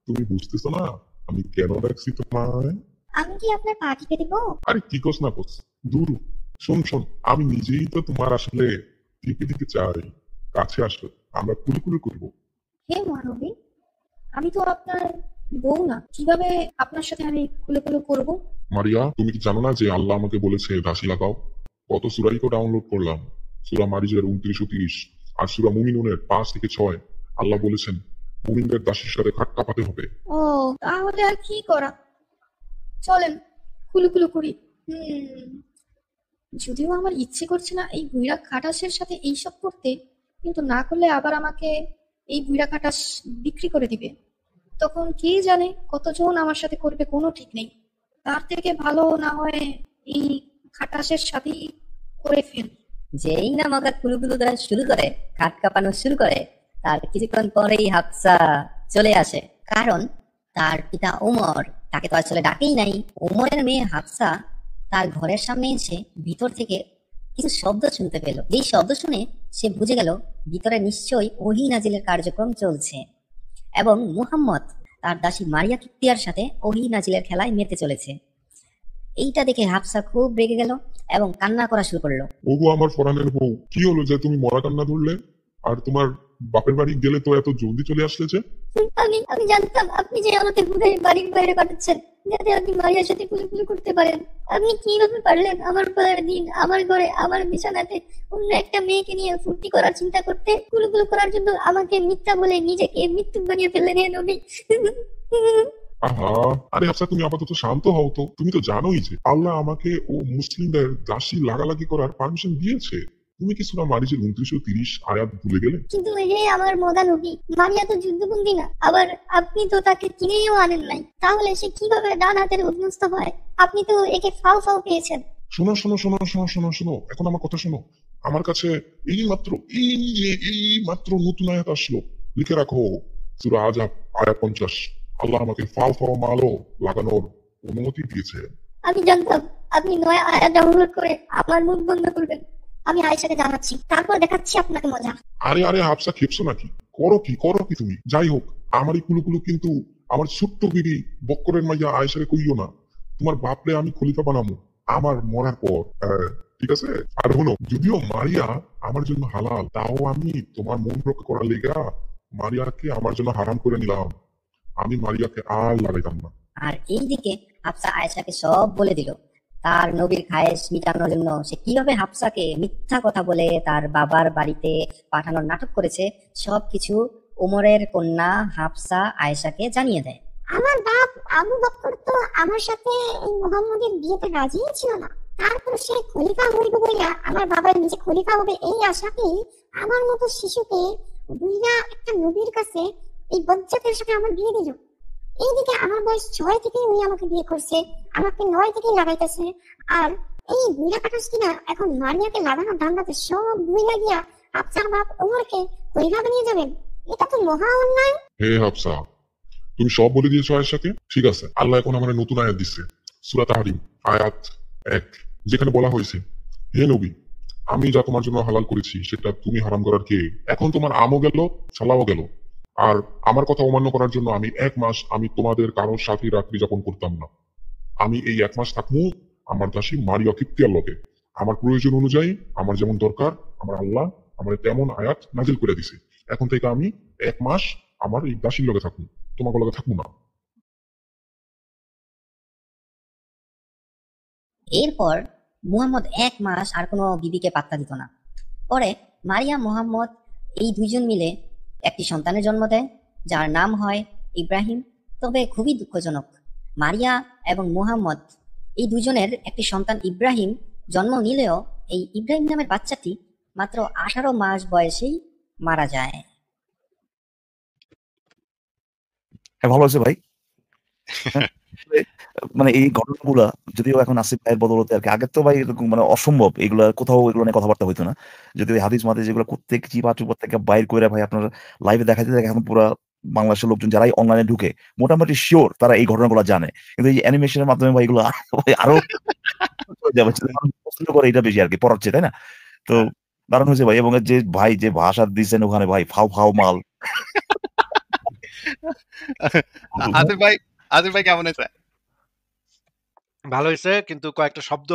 তুমি বুঝতেছো না আমি কেন ডাকছি তোমায়? আমি কি আপনার পা টিপে দিব? আরে কি কোস না কোস, দূর। শোন, আমি নিজেই তো তোমার আসলে দিকে চাই। কাছে আসো, আমরা কুলুকুলু করবো। হে মহানবী, আমি তো আপনার বউ না, কিভাবে আপনার সাথে আমি কুলুকুলু করব? মারিয়া, তুমি কি জানো না যে আল্লাহ আমাকে বলেছে দাসী লাগাও? কত সূরাই তো ডাউনলোড করলাম। সূরা মারিজের 29 ও 30 আর সূরা মুমিনুনের 5 থেকে 6 আল্লাহ বলেছেন মুমিনদের দাসীর সাথে খাট কাঁপাতে হবে। ও, তাহলে আর কি করা, চলেন কুলুকুলু করি। যদিও আমার ইচ্ছে করছে না এই বুইড়া খাটাসের সাথে এইসব করতে, কিন্তু না করলে আবার আমাকে এই বুইড়া খাটাস বিক্রি করে দিবে। তখন কে জানে কতজন আমার সাথে করবে, কোনো ঠিক নেই। তার থেকে ভালো না হয় এই খাটাসের সাথেই করে ফেল। যেই না মগা কুলুকুলু দ্বারা শুরু করে, খাট কাঁপানো শুরু করে, তার কিছুক্ষণ পরেই হাফসা চলে আসে। কারণ তার পিতা ওমর তাকে তো আসলে ডাকেই নাই। ওমরের মেয়ে হাফসা তার ঘরের সামনে এসে ভিতর থেকে কিছু শব্দ শুনতে পেল। যেই শব্দ শুনে সে বুঝে গেল ভিতরে নিশ্চয়ই ওহী নাজিলের কার্যক্রম চলছে, এবং মুহাম্মদ তার দাসী মারিয়া কিপ্তিয়ার সাথে ওহী নাজিলের খেলায় মেতে চলেছে। এইটা দেখে হাফসা খুব রেগে গেল এবং কান্না করা শুরু করলো। ওগো আমার ফরানের বউ, কি হলো যে তুমি মরা কান্না ধরলে? আর তোমার বাপের বাড়ি গেলে তো এত জলদি চলে আসলে যে? আমি জানতাম আপনি যে আমাকে বোধহয় বাড়ির বাইরে পাঠাচ্ছেন যাতে আপনি মারিয়ার সাথে কুলুকুলু করতে পারেন। আপনি কিভাবে পারলেন আমার পরের দিন আমার ঘরে আমার বিছানাতে অন্য একটা মেয়েকে নিয়ে ফুর্তি করার চিন্তা করতে? কুলুকুলু করার জন্য আমাকে মিথ্যা বলে নিজেকে মৃত্যু বানিয়ে ফেললেন হে নবী। আহা, আরে আচ্ছা তুমি আপাতত শান্ত হও তো। তুমি তো জানোই যে আল্লাহ আমাকে ও মুসলিমদের দাসী লাগালাগি করার পারমিশন দিয়েছে। তুমি কি সূরা মারিজের 29 ও 30 আয়াত ভুলে গেলে? কিন্তু হে আমার মদা নবী, মারিয়া তো যুদ্ধবন্দী না, আবার আপনি তো তাকে কিনেও আনেন নাই, তাহলে সে কিভাবে ডান হাতের অধীনস্থ হয়? আপনি তো একে ফাও ফাও পেয়েছেন। শোনো শোনো শোনো শোনো শোনো শোনো, এখন আমার কথা শোনো। আমার কাছে এই মাত্র নতুন আয়াত আসলো, লিখে রাখো সূরা আযাব আয়াত 50। আল্লাহ আমাকে ফাও ফাও মালো লাগানোর অনুমতি দিয়েছে। আমি জানতাম আপনি নয় আয়াত ডাউনলোড করে আমার মুখ বন্ধ করবেন। আমি আয়েশাকে জানাচ্ছি, তারপর দেখাচ্ছি আপনাকে মজা। আরে আরে হাফসা, খেপছো নাকি? করো কি তুমি? যাই হোক, আমারই কুলুকুলু কিন্তু আমার ছোট্ট বিবি বক্করের মাইয়া আয়েশাকে কইও না। তোমার বাপরে আমি খলিফা বানাবো আমার মরার পর। ঠিক আছে? আর হলো, যদিও মারিয়া আমার জন্য হালাল, তাও আমি তোমার মন রক্ষা করার লেগা মারিয়াকে আমার জন্য হারাম করে নিলাম। আমি মারিয়াকে আর লাগাইতাম না। আর এইদিকে হাফসা আয়েশাকে সব বলে দিল। তার নবীর খায়েশ মিটানোর জন্য সে কিভাবে হাফসাকে মিথ্যা কথা বলে তার বাবার বাড়িতে পাঠানোর নাটক করেছে, সবকিছু ওমরের কন্যা হাফসা আয়েশাকে জানিয়ে দেয়। আমার বাপ আবু বকর তো আমার সাথে এই মুহাম্মদের বিয়েতে রাজি ছিল না। তারপর সে খলিফা হইব বইয়া আমার বাবার নিজে খলিফা হবে এই আশাতেই আমার মতো শিশুকে বুইয়া একটা নবীর কাছে এই বজ্জাতের সাথে আমার বিয়ে দিল। এইদিকে আমার বয়স 6 থেকে উনি আমাকে বিয়ে করছে, আমাকে 9 থেকে লাগাইতেছে। আর এই বুইরা কাটাস কিনা এখন মারিয়াকে লাগানোর ধান্দাতে সব বুইরা গিয়া আপনার বাপ ওমরকে খলিফা বানিয়ে যাবেন। এটা তো মহা অন্যায়। হে হাফসা, তুমি সব বলে দিয়েছো আয়েশাকে? ঠিক আছে, আল্লাহ এখন আমার নতুন আয়াত দিচ্ছে, সূরা তাহরিম আয়াত 1, যেখানে বলা হয়েছে, হে নবী, আমি যা তোমার জন্য হালাল করেছি সেটা তুমি হারাম করার কে? এখন তোমার আমও গেল, সালাও গেল। আর আমার কথা অমান্য করার জন্য আমি 1 মাস আমি তোমাদের কারোর সাথে রাত্রি যাপন করতাম না। আমি এই 1 মাস থাকবো আমার দাসী মারিয়া কিপ্তিয়ার লগে। আমার প্রয়োজন অনুযায়ী আমার যেমন দরকার আমার আল্লাহ আমার তেমন আয়াত নাজিল করে দিছে। এখন থেকে আমি 1 মাস আমার এই দাসীর লগে থাকবো, তোমাকে লগে থাকবো না। এরপর মুহাম্মদ 1 মাস আর কোনো বিবিকে পাত্তা দিত না। পরে মারিয়া মুহাম্মদ এই দুইজন মিলে একটি সন্তানের জন্ম দেয়, যার নাম হয় ইব্রাহিম। তবে খুবই দুঃখজনক, মারিয়া এবং মুহাম্মদ এই দুজনের একটি সন্তান ইব্রাহিম জন্ম নিলেও এই ইব্রাহিম নামের বাচ্চাটি মাত্র 18 মাস বয়সেই মারা যায়। হ্যাঁ, ভালো আছে ভাই। হ্যাঁ, মানে এই ঘটনাগুলা যদিও এখন আসিফ ভাইয়ের বদলতে আর কি, আগে তো ভাই এরকম মানে অসম্ভব, এগুলা কোথাও এগুলো নিয়ে কথাবার্তা হইতো না। যদি ওই হাদিস মাদিস যেগুলো প্রত্যেক চিপা চুপা থেকে বাইর করে ভাই আপনার লাইভে দেখাতে দেখে, এখন পুরো বাংলাদেশের লোকজন যারাই অনলাইনে ঢুকে মোটামুটি শিওর তারা এই ঘটনাগুলো জানে। কিন্তু এই অ্যানিমেশনের মাধ্যমে ভাই এগুলো আরো পছন্দ করে এটা বেশি আর কি পড়াচ্ছে, তাই না? তো দারুণ হয়েছে ভাই, এবং যে ভাই যে ভাষা দিচ্ছেন ওখানে ভাই ফাও ফাও মাল। আসিফ ভাই কেমন আছে? ভালো হয়েছে, কিন্তু কয়েকটা শব্দ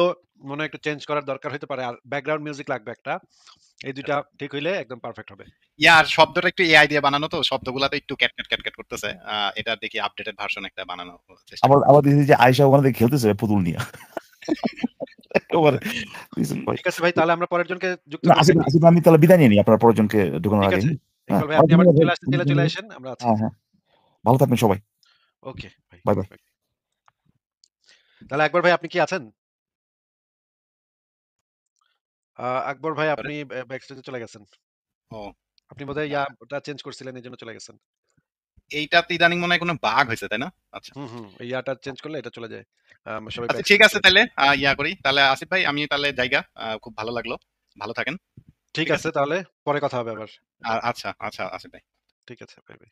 মনে হয় একটু চেঞ্জ করার দরকার হতে পারে, আর ব্যাকগ্রাউন্ড মিউজিক লাগবে একটা। এই দুইটা ঠিক হইলে একদম পারফেক্ট হবে। আর শব্দটা একটু এআই দিয়ে বানানো, তো শব্দগুলা তো একটু ক্যাট করতেছে। এটা দেখি আপডেটেড ভার্সন একটা বানানো চেষ্টা আবার আবার দেখি যে আয়েশা ওখানে থেকে খেলতেছে পুতুল নিয়ে। ঠিক আছে ভাই, তাহলে আমরা পরের জনকে যুক্ত না, করছি। আসিফ আমি তাহলে বিদায় নিয়ে নিই আপনার পরের জনকে ঢুকানোর ঠিক আগে। আছে হ্যাঁ, ইকবাল ভাই, আপনি আবার চলে আসতে চাইলে চলে আসেন, আমরা আছি। হ্যাঁ, ভালো থাকবেন সবাই। ওকে ভাই, বাই বাই। তাহলে আকবর ভাই আপনি কি আছেন? আকবর ভাই আপনি ব্যাকস্টেজে চলে গেছেন। ও, আপনি বোধহয় ইয়াটা চেঞ্জ করছিলেন, এই জন্য চলে গেছেন। এইটাতে ইদানিং মনে হয় কোনো বাগ হয়েছে, তাই না? আচ্ছা এই ইয়াটা চেঞ্জ করলে এটা চলে যায়। সবাই আচ্ছা, ঠিক আছে, তাহলে করি তাহলে। আসিফ ভাই আমি তাহলে জায়গা, খুব ভালো লাগলো, ভালো থাকেন। ঠিক আছে, তাহলে পরে কথা হবে আবার। আচ্ছা আচ্ছা আসিফ ভাই, ঠিক আছে, বাই বাই।